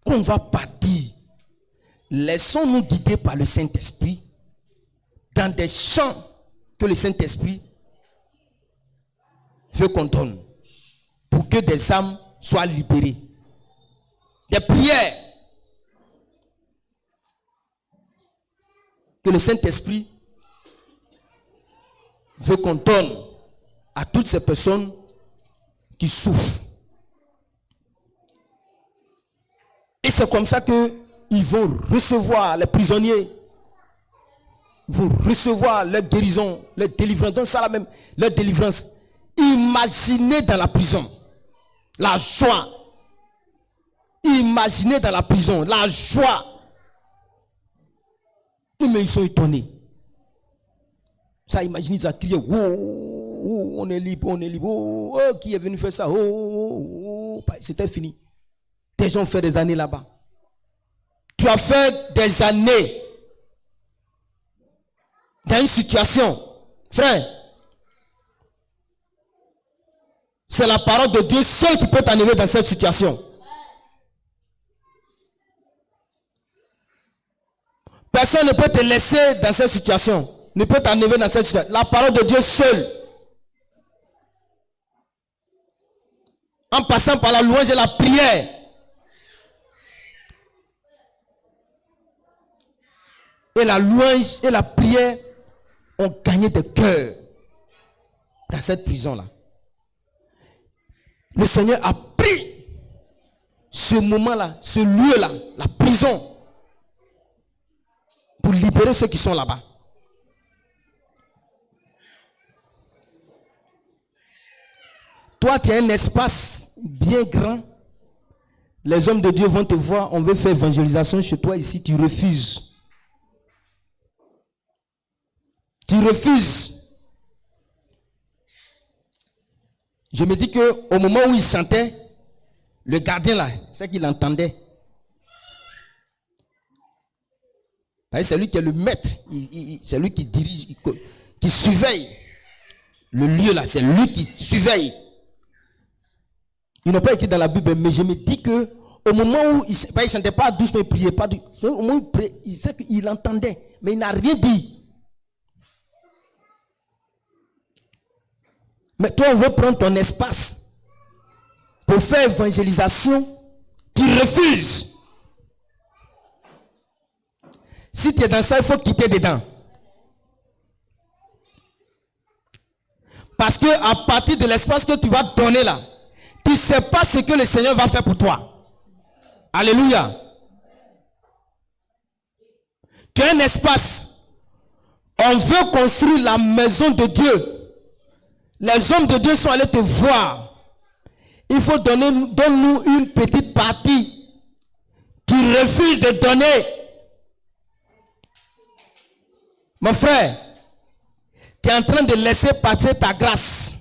qu'on va partir. Laissons-nous guider par le Saint-Esprit dans des chants que le Saint-Esprit veut qu'on donne pour que des âmes soient libérées. Des prières que le Saint-Esprit veut qu'on donne à toutes ces personnes qui souffrent. Et c'est comme ça qu'ils vont recevoir les prisonniers. Ils vont recevoir leur guérison, leur délivrance. Donc ça la même, leur délivrance. Imaginez dans la prison la joie. Imaginez dans la prison la joie. Mais ils sont étonnés. Ça, imaginez, ça crie, oh, oh, on est libre, on est libre. Oh, oh, qui est venu faire ça? Oh, oh, oh. C'était fini. Des gens ont fait des années là-bas. Tu as fait des années dans une situation. Frère, c'est la parole de Dieu seul qui peut t'enlever dans cette situation. Personne ne peut te laisser dans cette situation. Ne peut t'enlever dans cette situation. La parole de Dieu seul. en passant par la louange et la prière. Et la louange et la prière ont gagné des cœurs dans cette prison-là. Le Seigneur a pris ce moment-là, ce lieu-là, la prison, pour libérer ceux qui sont là-bas. Toi, tu as un espace bien grand. Les hommes de Dieu vont te voir, on veut faire évangélisation chez toi ici, tu refuses. Tu refuses. Je me dis qu'au moment où il chantait, le gardien là, c'est qu'il entendait. C'est lui qui est le maître, c'est lui qui dirige, qui surveille le lieu là, c'est lui qui surveille. Ils n'ont pas écrit dans la Bible, mais je me dis que au moment où il ne chantait pas doucement, il ne priait pas, au moment où il sait qu'il entendait, mais il n'a rien dit. Mais toi, on veut prendre ton espace pour faire évangélisation, tu refuses. Si tu es dans ça, il faut quitter dedans. Parce que à partir de l'espace que tu vas donner là, tu ne sais pas ce que le Seigneur va faire pour toi. Alléluia. Tu as un espace. On veut construire la maison de Dieu. Les hommes de Dieu sont allés te voir. Il faut donne-nous une petite partie. Tu refuses de donner. Mon frère, tu es en train de laisser partir ta grâce.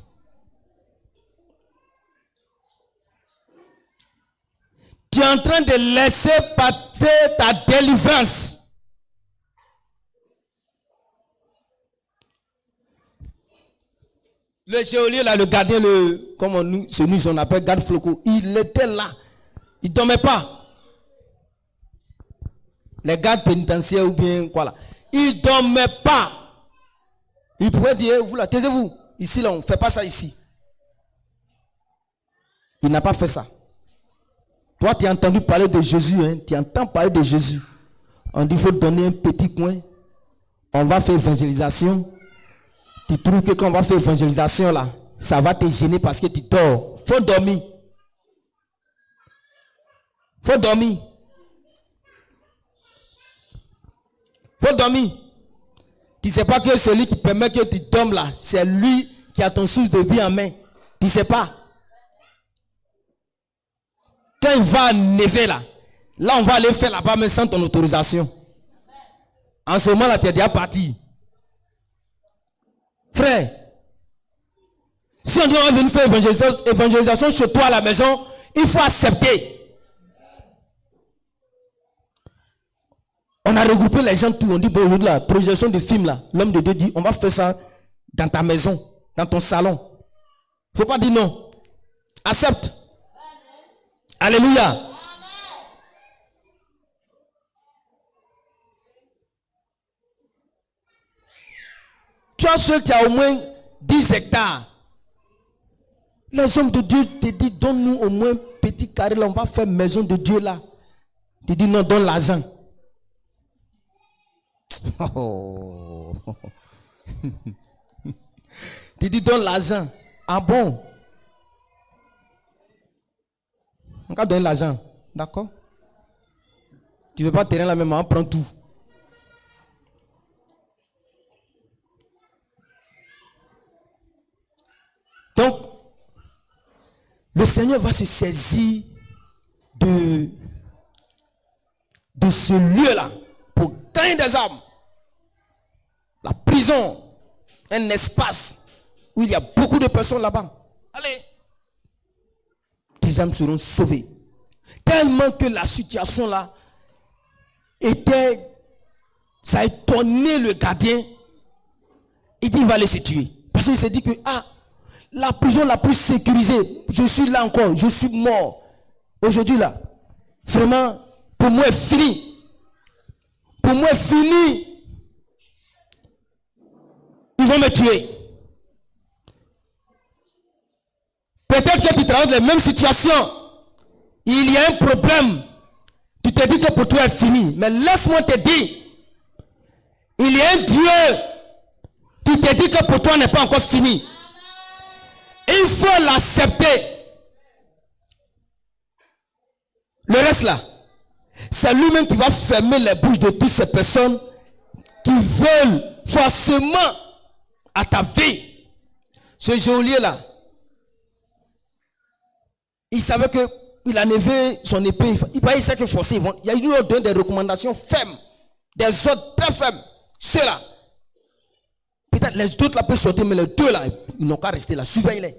Tu es en train de laisser partir ta délivrance. Le geôlier là, le gardien, celui qu'on appelle garde Floco, il était là. Il ne dormait pas. Les gardes pénitentiaires ou bien quoi là. Il ne dormait pas. Il pourrait dire, vous là, taisez-vous. Ici là, on ne fait pas ça ici. Il n'a pas fait ça. Toi, tu as entendu parler de Jésus, hein? Tu entends parler de Jésus. On dit, il faut donner un petit coin. On va faire évangélisation. Tu trouves que quand on va faire évangélisation là, ça va te gêner parce que tu dors. Faut dormir. Faut dormir. Faut dormir. Tu ne sais pas que celui qui permet que tu dormes là, c'est lui qui a ton source de vie en main. Tu ne sais pas. Quand il va neiger là, on va aller faire là-bas mais sans ton autorisation. En ce moment là, tu es déjà parti. Frère, si on doit venir faire évangélisation chez toi à la maison, il faut accepter. On a regroupé les gens tout. On dit, bon, aujourd'hui, la projection de film là, l'homme de Dieu dit, on va faire ça dans ta maison, dans ton salon. Il ne faut pas dire non. Accepte. Alléluia. Amen. Toi seul, tu as au moins 10 hectares. Les hommes de Dieu te disent, donne-nous au moins un petit carré là, on va faire maison de Dieu là. Tu dis non, donne l'argent. Oh. Tu dis donne l'argent. Ah bon? On va donner l'argent. D'accord? Tu ne veux pas tenir la même main, prends tout. Donc, le Seigneur va se saisir de ce lieu-là pour gagner des âmes. La prison, un espace où il y a beaucoup de personnes là-bas. Allez, des âmes seront sauvées. Tellement que la situation là ça a étonné le gardien. Il dit il va aller se tuer. Parce qu'il s'est dit que la prison la plus sécurisée, je suis là encore, je suis mort. Aujourd'hui là, vraiment, pour moi c'est fini. Pour moi c'est fini. Ils vont me tuer. Peut-être que tu travailles dans les mêmes situations. Il y a un problème. Tu te dis que pour toi, c'est fini. Mais laisse-moi te dire, il y a un Dieu qui te dit que pour toi, n'est pas encore fini. Il faut l'accepter. Le reste là, c'est lui-même qui va fermer les bouches de toutes ces personnes qui veulent forcément à ta vie. Ce geôlier là, il savait que il a levé son épée. Il sait que forcer, il y a eu des recommandations fermes, des ordres très fermes. Ceux-là, peut-être les autres là peuvent sortir, mais les deux là, ils n'ont qu'à rester là, surveille-les.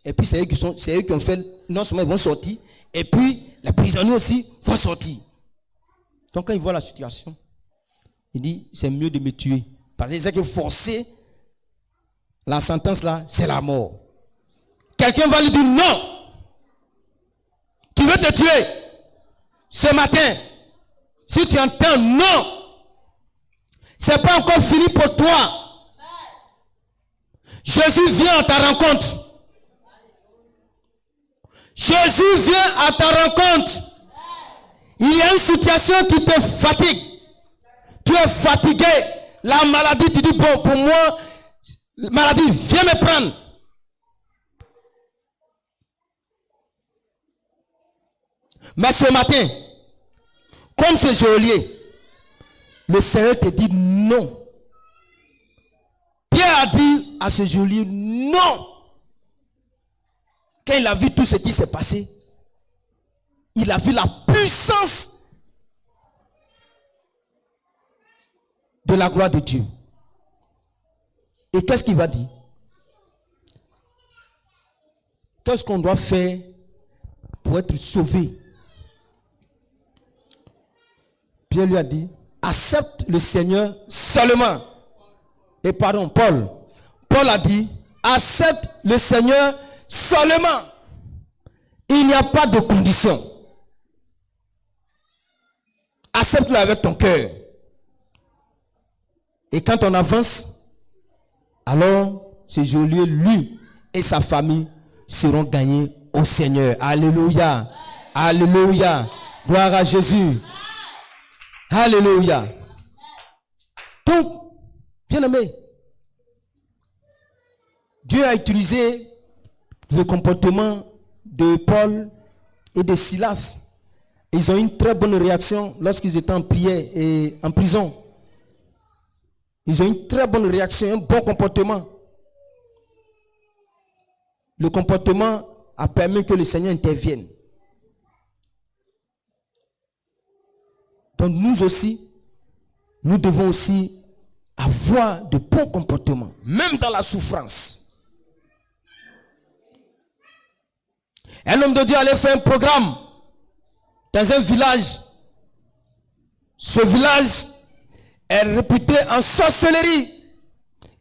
Et puis c'est eux qui ont fait, non seulement ils vont sortir, et puis les prisonniers aussi vont sortir. Donc quand il voit la situation, il dit c'est mieux de me tuer. Parce qu'il sait que forcer, la sentence là, c'est la mort. Quelqu'un va lui dire non. Tu veux te tuer ce matin. Si tu entends non, c'est pas encore fini pour toi. Jésus vient à ta rencontre. Jésus vient à ta rencontre. Il y a une situation qui te fatigue. Tu es fatigué. La maladie, tu dis bon, pour moi, la maladie, viens me prendre. Mais ce matin, comme ce geôlier, le Seigneur te dit non. Pierre a dit à ce geôlier non. Quand il a vu tout ce qui s'est passé, il a vu la puissance de la gloire de Dieu. Et qu'est-ce qu'il va dire? Qu'est-ce qu'on doit faire pour être sauvé? Pierre lui a dit, accepte le Seigneur seulement. Et pardon, Paul a dit, accepte le Seigneur seulement. Il n'y a pas de condition. Accepte-le avec ton cœur. Et quand on avance, alors ce geôlier, lui et sa famille seront gagnés au Seigneur. Alléluia. Alléluia. Gloire à Jésus. Alléluia. Donc, bien aimé, Dieu a utilisé le comportement de Paul et de Silas. Ils ont eu une très bonne réaction lorsqu'ils étaient en prière et en prison. Ils ont eu une très bonne réaction, un bon comportement. Le comportement a permis que le Seigneur intervienne. Donc nous aussi, nous devons aussi avoir de bons comportements, même dans la souffrance. Un homme de Dieu allait faire un programme dans un village. Ce village est réputé en sorcellerie.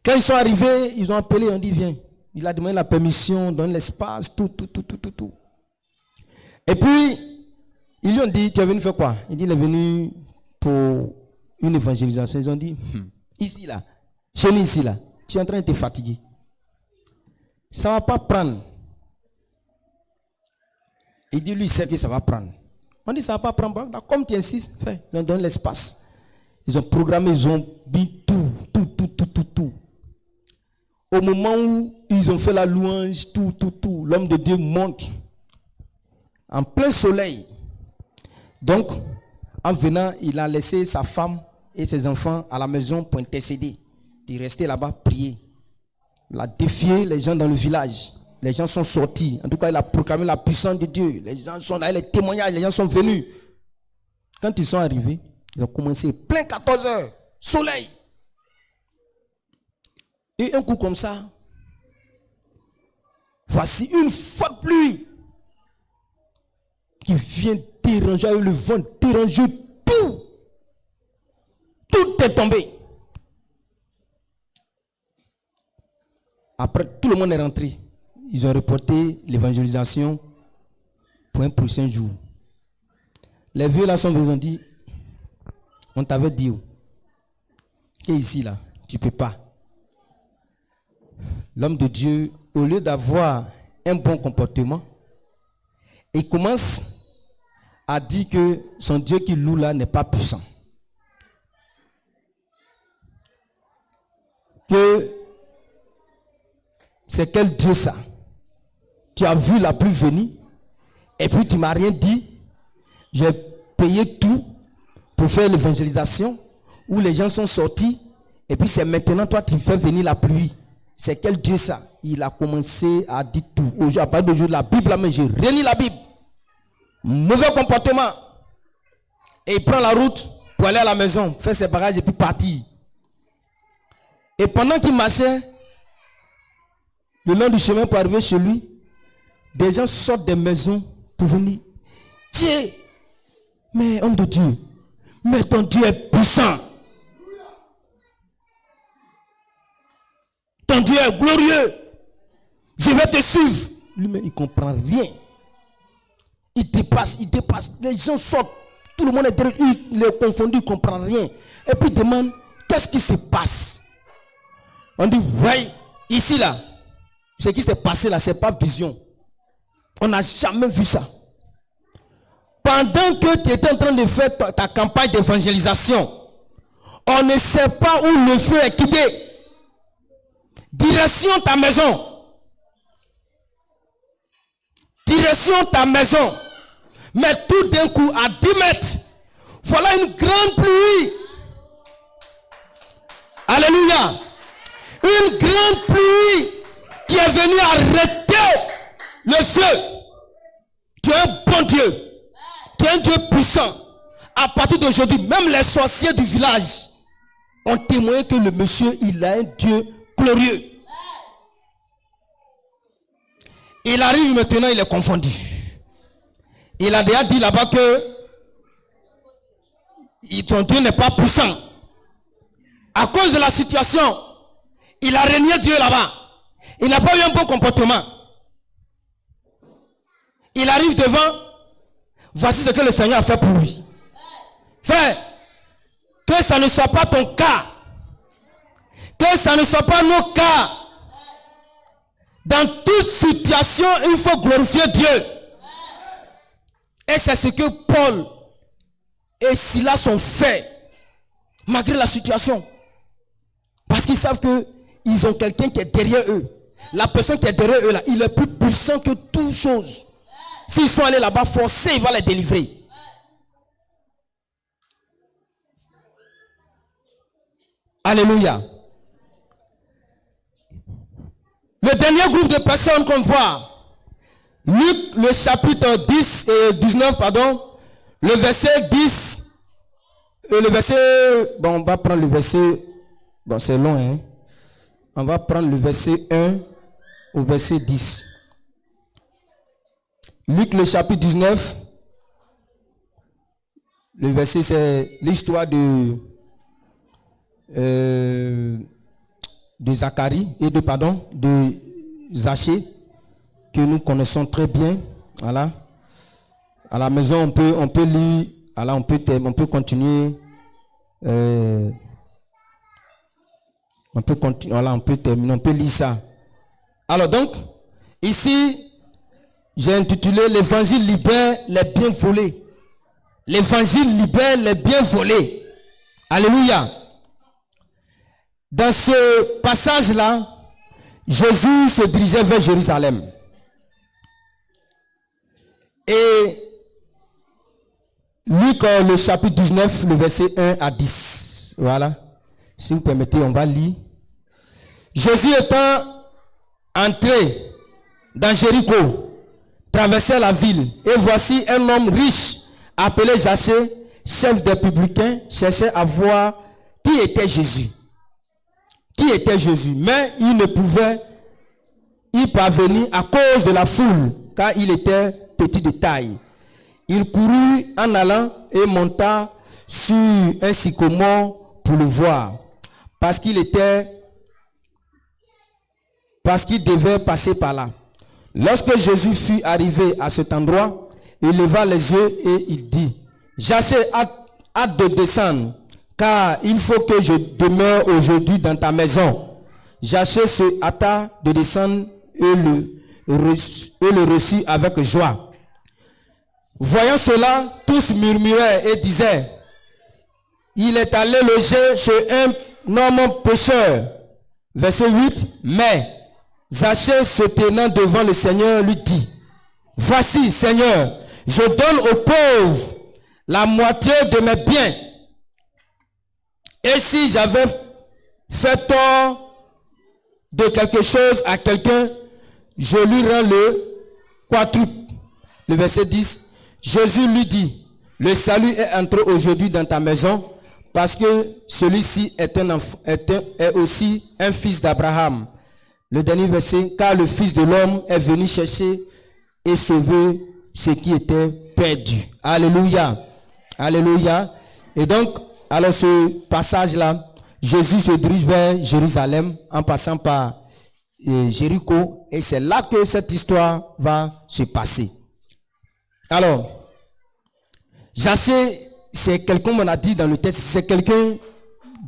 Quand ils sont arrivés, ils ont appelé, on dit viens. Il a demandé la permission, donne l'espace, tout. Et puis, ils lui ont dit, tu es venu faire quoi? Il dit, il est venu pour une évangélisation. Ils ont dit, ici là, chez nous ici là, tu es en train de te fatiguer. Ça ne va pas prendre. Il dit, lui, il sait que ça va prendre. On dit, ça ne va pas prendre. Comme tu insistes, fais. Ils ont donné l'espace. Ils ont programmé, ils ont mis tout. Au moment où ils ont fait la louange, tout, l'homme de Dieu monte en plein soleil. Donc, en venant, il a laissé sa femme et ses enfants à la maison pour intercéder. Il restait là-bas, prier. Il a défié les gens dans le village. Les gens sont sortis. En tout cas, il a proclamé la puissance de Dieu. Les gens sont là, les témoignages, les gens sont venus. Quand ils sont arrivés, ils ont commencé plein 14 heures, soleil. Et un coup comme ça, voici une forte pluie qui vient déranger le vent, déranger tout. Tout est tombé. Après, tout le monde est rentré. Ils ont reporté l'évangélisation pour un prochain jour. Les vieux là sont venus, ont dit, on t'avait dit, et ici là, tu ne peux pas. L'homme de Dieu, au lieu d'avoir un bon comportement, il commence à dire que son Dieu qu'il loue là n'est pas puissant. Que c'est quel Dieu ça? Tu as vu la pluie venir et puis tu ne m'as rien dit. J'ai payé tout pour faire l'évangélisation où les gens sont sortis et puis c'est maintenant toi tu fais venir la pluie. C'est quel Dieu ça? Il a commencé à dire tout. À partir d'aujourd'hui, la Bible, mais j'ai renié la Bible. Mauvais comportement. Et il prend la route pour aller à la maison, faire ses bagages et puis partir. Et pendant qu'il marchait, le long du chemin pour arriver chez lui, des gens sortent des maisons pour venir. Dieu, mais homme de Dieu, mais ton Dieu est puissant. Ton Dieu est glorieux. Je vais te suivre. Lui-même, il ne comprend rien. Il dépasse. Les gens sortent. Tout le monde est derrière. Il est confondu, il ne comprend rien. Et puis il demande, qu'est-ce qui se passe? On dit, ouais, ici là, ce qui s'est passé là, ce n'est pas vision. On n'a jamais vu ça. Pendant que tu étais en train de faire ta campagne d'évangélisation, on ne sait pas où le feu est quitté. Direction ta maison. Direction ta maison. Mais tout d'un coup, à 10 mètres, voilà une grande pluie. Alléluia. Une grande pluie qui est venue arrêter le feu. Tu es un bon Dieu. Tu es un Dieu puissant. À partir d'aujourd'hui, même les sorciers du village ont témoigné que le monsieur, il a un Dieu glorieux. Il arrive maintenant, il est confondu. Il a déjà dit là-bas que ton Dieu n'est pas puissant. À cause de la situation, il a renié Dieu là-bas. Il n'a pas eu un bon comportement. Il arrive devant. Voici ce que le Seigneur a fait pour lui. Frère, que ça ne soit pas ton cas. Que ça ne soit pas nos cas. Dans toute situation, il faut glorifier Dieu. Et c'est ce que Paul et Silas ont fait, malgré la situation. Parce qu'ils savent qu'ils ont quelqu'un qui est derrière eux. La personne qui est derrière eux, là, il est plus puissant que toute chose. S'ils sont allés là-bas, forcés, il va les délivrer. Alléluia. Le dernier groupe de personnes qu'on voit, Luc, le chapitre 10 et 19, pardon, le verset 10, et le verset, bon, on va prendre le verset, bon, c'est long, hein. On va prendre le verset 1 au verset 10. Luc, le chapitre 19, le verset, c'est l'histoire de Zacharie et de Zachée, que nous connaissons très bien. Voilà. À la maison, on peut lire, voilà, on peut continuer. On peut continuer, voilà, on peut terminer, on peut lire ça. Alors donc, ici, j'ai intitulé l'évangile libère les biens volés. L'évangile libère les biens volés. Alléluia. Dans ce passage-là, Jésus se dirigeait vers Jérusalem. Et Luc, le chapitre 19, le verset 1 à 10. Voilà. Si vous permettez, on va lire. Jésus étant entré dans Jéricho, traversait la ville. Et voici un homme riche, appelé Zachée, chef des publicains, cherchait à voir qui était Jésus. Qui était Jésus. Mais il ne pouvait y parvenir à cause de la foule, car il était petit de taille. Il courut en allant et monta sur un sycomore pour le voir, parce qu'il devait passer par là. Lorsque Jésus fut arrivé à cet endroit, il leva les yeux et il dit: Zachée, hâte de descendre, car il faut que je demeure aujourd'hui dans ta maison. Zachée se hâta de descendre le reçut avec joie. Voyant cela, tous murmuraient et disaient, il est allé loger chez un homme pécheur. Verset 8, mais Zachée se tenant devant le Seigneur lui dit, voici Seigneur, je donne aux pauvres la moitié de mes biens. Et si j'avais fait tort de quelque chose à quelqu'un, je lui rends le quadruple. Le verset 10, Jésus lui dit, le salut est entré aujourd'hui dans ta maison, parce que celui-ci est aussi un fils d'Abraham. Le dernier verset, car le Fils de l'homme est venu chercher et sauver ce qui était perdu. Alléluia. Alléluia. Et donc, alors ce passage-là, Jésus se dirige vers Jérusalem en passant par Jéricho. Et c'est là que cette histoire va se passer. Alors, Zachée, c'est quelqu'un, on a dit dans le texte, c'est quelqu'un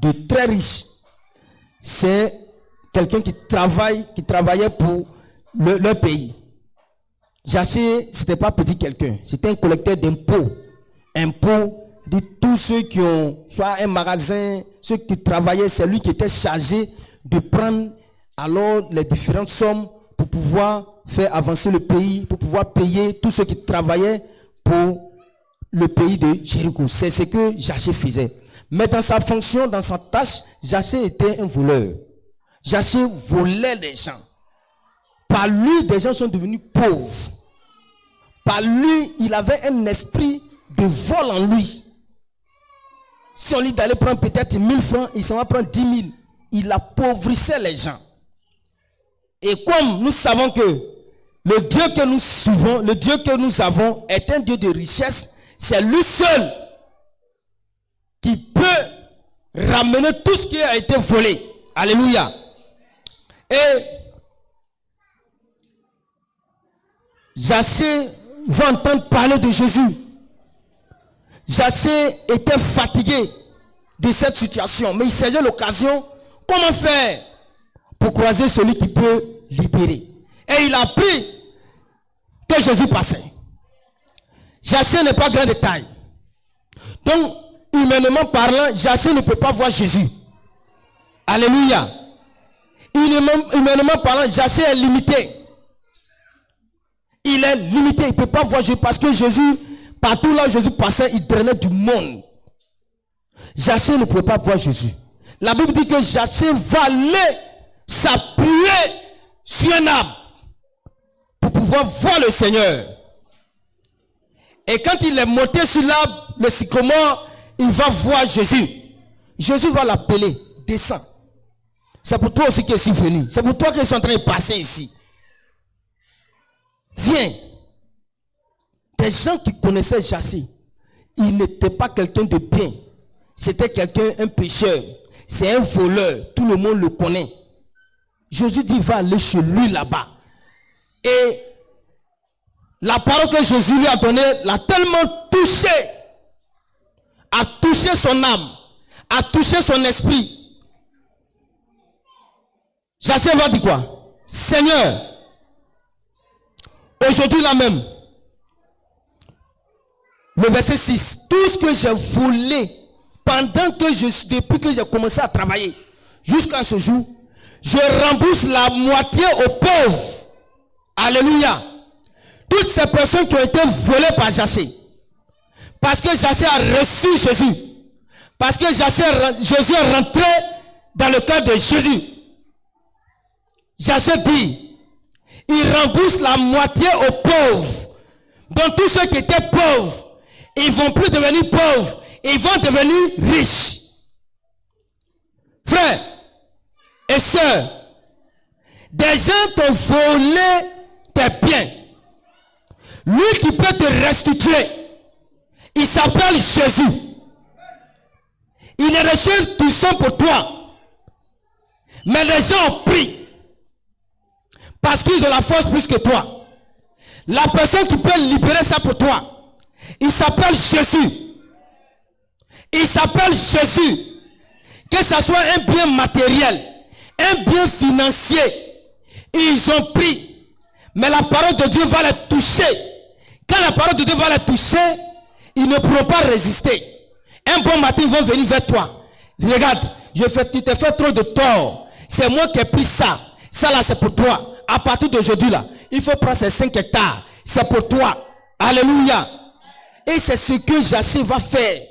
de très riche. C'est quelqu'un qui travaillait pour leur pays. Zachée, c'était pas petit quelqu'un, c'était un collecteur d'impôts. Impôts de tous ceux qui ont soit un magasin, ceux qui travaillaient, c'est lui qui était chargé de prendre alors les différentes sommes pour pouvoir faire avancer le pays, pour pouvoir payer tous ceux qui travaillaient pour le pays de Jéricho. C'est ce que Zachée faisait. Mais dans sa fonction, dans sa tâche, Zachée était un voleur. Zachée volait les gens. Par lui, des gens sont devenus pauvres. Par lui, il avait un esprit de vol en lui. Si on lui d'aller prendre peut-être 1000 francs, il s'en va prendre 10 000. Il appauvrissait les gens. Et comme nous savons que le Dieu que nous suivons, le Dieu que nous avons est un Dieu de richesse, c'est lui seul qui peut ramener tout ce qui a été volé. Alléluia. Et Zachée va entendre parler de Jésus. Zachée était fatigué de cette situation, mais il cherchait l'occasion. Comment faire pour croiser celui qui peut libérer? Et il a appris que Jésus passait. Zachée n'est pas grand de taille. Donc, humainement parlant, Zachée ne peut pas voir Jésus. Alléluia. Humainement parlant, Zachée est limité. Il est limité, il ne peut pas voir Jésus parce que Jésus, partout là où Jésus passait, il drainait du monde. Zachée ne pouvait pas voir Jésus. La Bible dit que Zachée va aller s'appuyer sur un arbre pour pouvoir voir le Seigneur. Et quand il est monté sur l'arbre, le sycomore, il va voir Jésus. Jésus va l'appeler, descends. C'est pour toi aussi que je suis venu. C'est pour toi que je suis en train de passer ici. Viens. Des gens qui connaissaient Zachée, il n'était pas quelqu'un de bien. C'était quelqu'un, un pécheur. C'est un voleur. Tout le monde le connaît. Jésus dit, va aller chez lui là-bas. Et la parole que Jésus lui a donnée l'a tellement touché. A touché son âme. A touché son esprit. Zachée va dire quoi? Seigneur, aujourd'hui là même, le verset 6, tout ce que j'ai volé depuis que j'ai commencé à travailler jusqu'à ce jour, je rembourse la moitié aux pauvres. Alléluia. Toutes ces personnes qui ont été volées par Zachée, parce que Zachée a reçu Jésus, parce que Jésus est rentré dans le cœur de Jésus. Zachée dit, il rembourse la moitié aux pauvres. Donc tous ceux qui étaient pauvres, ils vont plus devenir pauvres, ils vont devenir riches. Frères et sœurs, des gens t'ont volé tes biens. Lui qui peut te restituer, il s'appelle Jésus. Il est des choses qui sont pour toi. Mais les gens ont pris. Parce qu'ils ont la force plus que toi. La personne qui peut libérer ça pour toi, il s'appelle Jésus. Il s'appelle Jésus. Que ça soit un bien matériel, un bien financier, ils ont pris. Mais la parole de Dieu va les toucher. Quand la parole de Dieu va les toucher, ils ne pourront pas résister. Un bon matin, ils vont venir vers toi. Regarde, tu te fais trop de tort. C'est moi qui ai pris ça. Ça là, c'est pour toi. À partir d'aujourd'hui là, il faut prendre ces 5 hectares. C'est pour toi. Alléluia. Et c'est ce que Jaché va faire.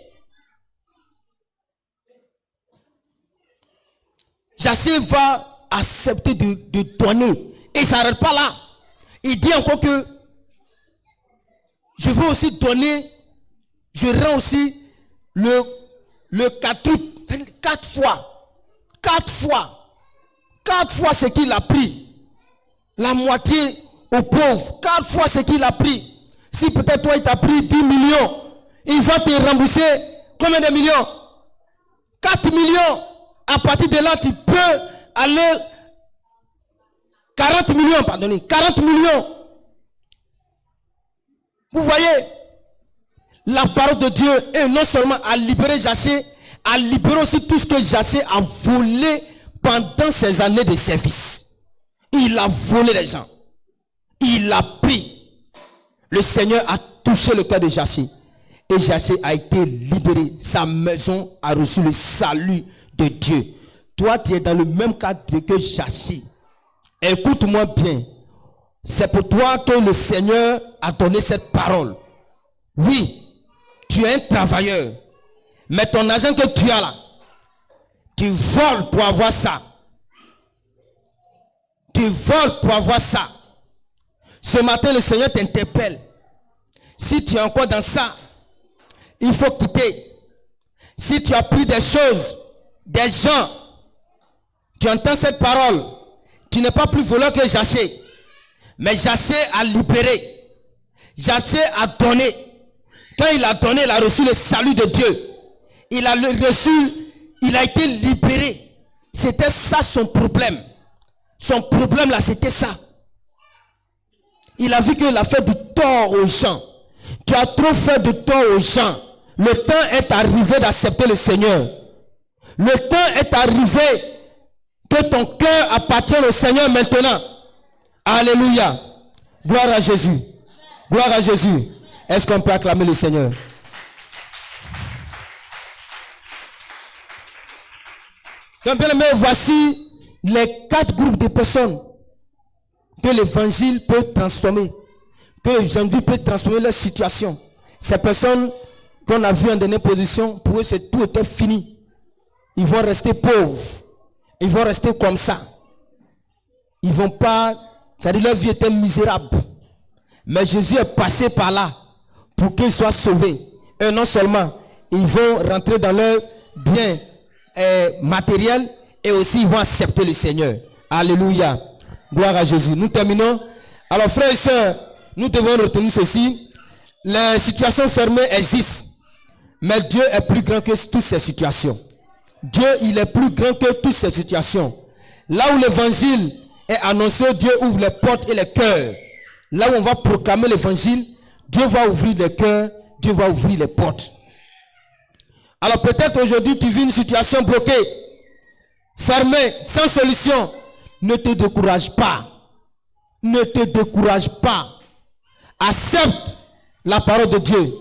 Jaché va accepter de donner. Et il ne s'arrête pas là. Il dit encore que je veux aussi donner, je rends aussi le 4 fois. 4 fois. 4 fois ce qu'il a pris. La moitié aux pauvres. 4 fois ce qu'il a pris. Si peut-être toi il t'a pris 10 millions, il va te rembourser combien de millions? 4 millions. À partir de là, tu peux aller 40 millions, pardonnez, 40 millions. Vous voyez, la parole de Dieu est non seulement à libérer Jaché, à libérer aussi tout ce que Jaché a volé pendant ses années de service. Il a volé les gens. Il a pris. Le Seigneur a touché le cœur de Jaché. Et Jaché a été libéré. Sa maison a reçu le salut de Dieu. Toi, tu es dans le même cadre que Jaché. Écoute-moi bien. C'est pour toi que le Seigneur a donné cette parole. Oui, tu es un travailleur. Mais ton argent que tu as là, tu voles pour avoir ça. Tu voles pour avoir ça. Ce matin, le Seigneur t'interpelle. Si tu es encore dans ça, il faut quitter. Si tu as pris des choses, des gens, tu entends cette parole, tu n'es pas plus voleur que Jaché. Mais Jaché a libéré. Jaché a donné. Quand il a donné, il a reçu le salut de Dieu. Il a reçu, il a été libéré. C'était ça son problème. Son problème là, c'était ça. Il a vu qu'il a fait du tort aux gens. Tu as trop fait de tort aux gens. Le temps est arrivé d'accepter le Seigneur. Le temps est arrivé que ton cœur appartienne au Seigneur maintenant. Alléluia. Gloire à Jésus. Gloire à Jésus. Est-ce qu'on peut acclamer le Seigneur? Donc, bien aimé, voici les 4 groupes de personnes que l'évangile peut transformer. Que l'évangile peut transformer leur situation. Ces personnes qu'on a vues en dernière position, pour eux, tout était fini. Ils vont rester pauvres. Ils vont rester comme ça. Ils vont pas, c'est-à-dire leur vie était misérable. Mais Jésus est passé par là pour qu'ils soient sauvés. Et non seulement, ils vont rentrer dans leur bien matériel et aussi ils vont accepter le Seigneur. Alléluia. Gloire à Jésus. Nous terminons. Alors frères et sœurs, nous devons retenir ceci. Les situations fermées existent. Mais Dieu est plus grand que toutes ces situations. Dieu, il est plus grand que toutes ces situations. Là où l'évangile est annoncé, Dieu ouvre les portes et les cœurs. Là où on va proclamer l'évangile, Dieu va ouvrir les cœurs, Dieu va ouvrir les portes. Alors peut-être aujourd'hui tu vis une situation bloquée, fermée, sans solution. Ne te décourage pas. Ne te décourage pas. Accepte la parole de Dieu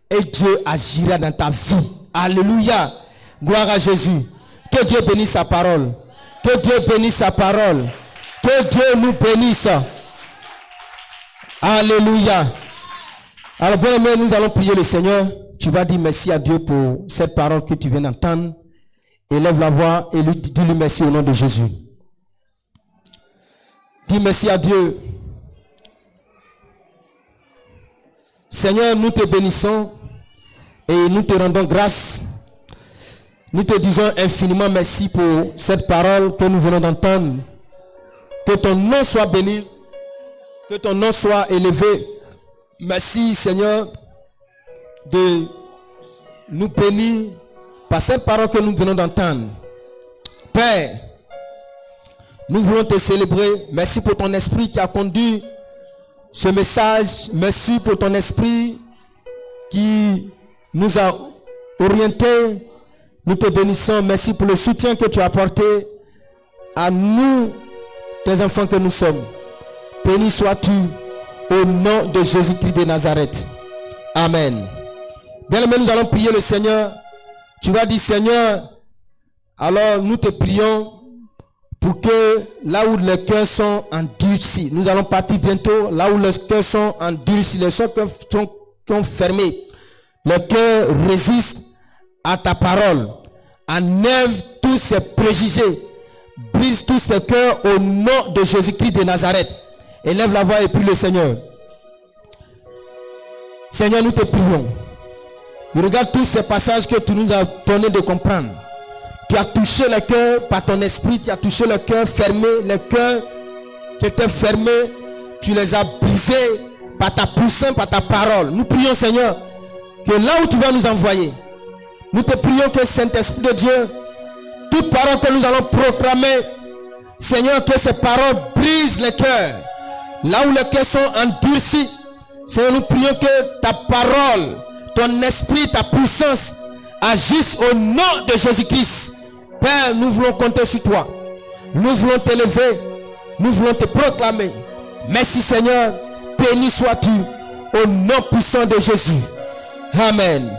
et Dieu agira dans ta vie. Alléluia. Gloire à Jésus. Que Dieu bénisse sa parole. Que Dieu bénisse sa parole. Que Dieu nous bénisse. Alléluia. Alors bien aimé, nous allons prier le Seigneur. Tu vas dire merci à Dieu pour cette parole que tu viens d'entendre. Élève la voix et dis-lui merci au nom de Jésus. Dis merci à Dieu. Seigneur, nous te bénissons et nous te rendons grâce. Nous te disons infiniment merci pour cette parole que nous venons d'entendre. Que ton nom soit béni. Que ton nom soit élevé. Merci Seigneur de nous bénir par cette parole que nous venons d'entendre. Père, nous voulons te célébrer. Merci pour ton esprit qui a conduit ce message. Merci pour ton esprit qui nous a orientés. Nous te bénissons. Merci pour le soutien que tu as apporté à nous, tes enfants que nous sommes. Béni sois-tu au nom de Jésus-Christ de Nazareth. Amen. Bien-aimé, nous allons prier le Seigneur. Tu vas dire, Seigneur, alors nous te prions pour que là où les cœurs sont endurcis, nous allons partir bientôt, là où les cœurs sont endurcis, les cœurs sont fermés, les cœurs résistent à ta parole. Enlève tous ces préjugés, brise tous ces cœurs au nom de Jésus-Christ de Nazareth. Élève la voix et prie le Seigneur. Seigneur, nous te prions. Regarde tous ces passages que tu nous as donné de comprendre. Tu as touché le cœur par ton esprit, tu as touché le cœur fermé, les cœurs qui étaient fermés, tu les as brisés par ta puissance, par ta parole. Nous prions, Seigneur, que là où tu vas nous envoyer, nous te prions que Saint-Esprit de Dieu, toute parole que nous allons proclamer, Seigneur, que ces paroles brisent les cœurs. Là où les cœurs sont endurcis, Seigneur, nous prions que ta parole, ton esprit, ta puissance agissent au nom de Jésus-Christ. Père, nous voulons compter sur toi. Nous voulons t'élever. Nous voulons te proclamer. Merci Seigneur. Béni sois-tu au nom puissant de Jésus. Amen.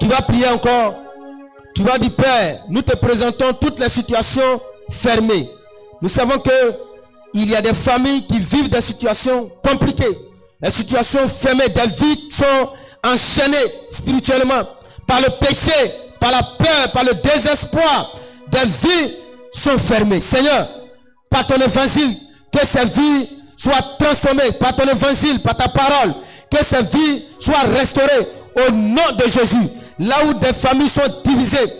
Tu vas prier encore. Tu vas dire, Père, nous te présentons toutes les situations fermées. Nous savons que il y a des familles qui vivent des situations compliquées. Des situations fermées. Des vies sont enchaînées spirituellement par le péché, par la peur, par le désespoir. Des vies sont fermées. Seigneur, par ton évangile, que ces vies soient transformées. Par ton évangile, par ta parole, que ces vies soient restaurées au nom de Jésus. Là où des familles sont divisées,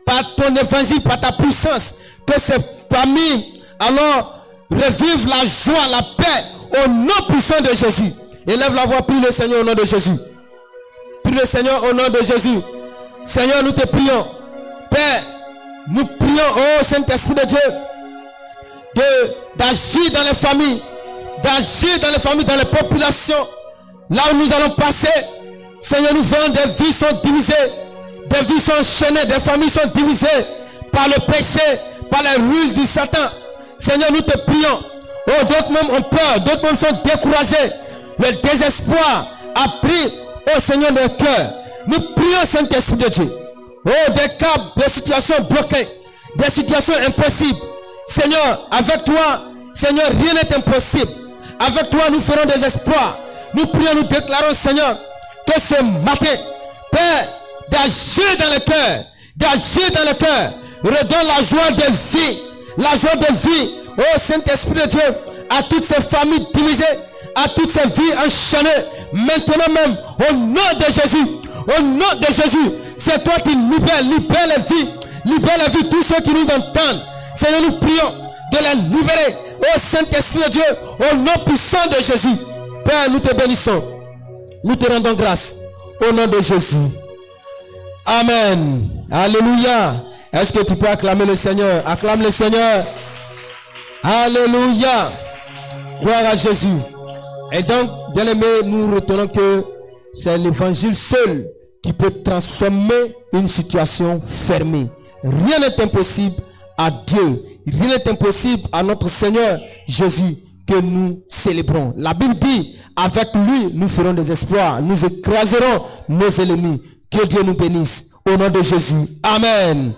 par ton évangile, par ta puissance, que ces familles alors revivent la joie, la paix au nom puissant de Jésus. Élève la voix, prie le Seigneur au nom de Jésus. Prie le Seigneur au nom de Jésus. Seigneur, nous te prions. Père, nous prions, oh Saint-Esprit de Dieu, d'agir dans les familles, dans les populations, là où nous allons passer. Seigneur, nous voyons des vies sont divisées, des vies sont enchaînées, des familles sont divisées par le péché, par les ruses du Satan. Seigneur, nous te prions. Oh, d'autres même ont peur, d'autres même sont découragés. Le désespoir a pris, oh Seigneur, le cœur. Nous prions, Saint-Esprit de Dieu. Oh, des cas, des situations bloquées, des situations impossibles. Seigneur, avec toi, Seigneur, rien n'est impossible. Avec toi, nous ferons des espoirs. Nous prions, nous déclarons, Seigneur, que ce matin, Père, d'agir dans le cœur, redonne la joie de vie, oh Saint-Esprit de Dieu, à toutes ces familles divisées, à toutes ces vies enchaînées, maintenant même, au nom de Jésus, c'est toi qui libère les vies, tous ceux qui nous entendent. Seigneur, nous prions de les libérer, oh Saint-Esprit de Dieu, au nom puissant de Jésus. Père, nous te bénissons, nous te rendons grâce, au nom de Jésus. Amen. Alléluia. Est-ce que tu peux acclamer le Seigneur? Acclame le Seigneur. Alléluia. Gloire à Jésus. Et donc, bien aimé, nous retenons que c'est l'évangile seul qui peut transformer une situation fermée. Rien n'est impossible à Dieu. Rien n'est impossible à notre Seigneur Jésus que nous célébrons. La Bible dit, avec lui, nous ferons des espoirs. Nous écraserons nos ennemis. Que Dieu nous bénisse. Au nom de Jésus. Amen.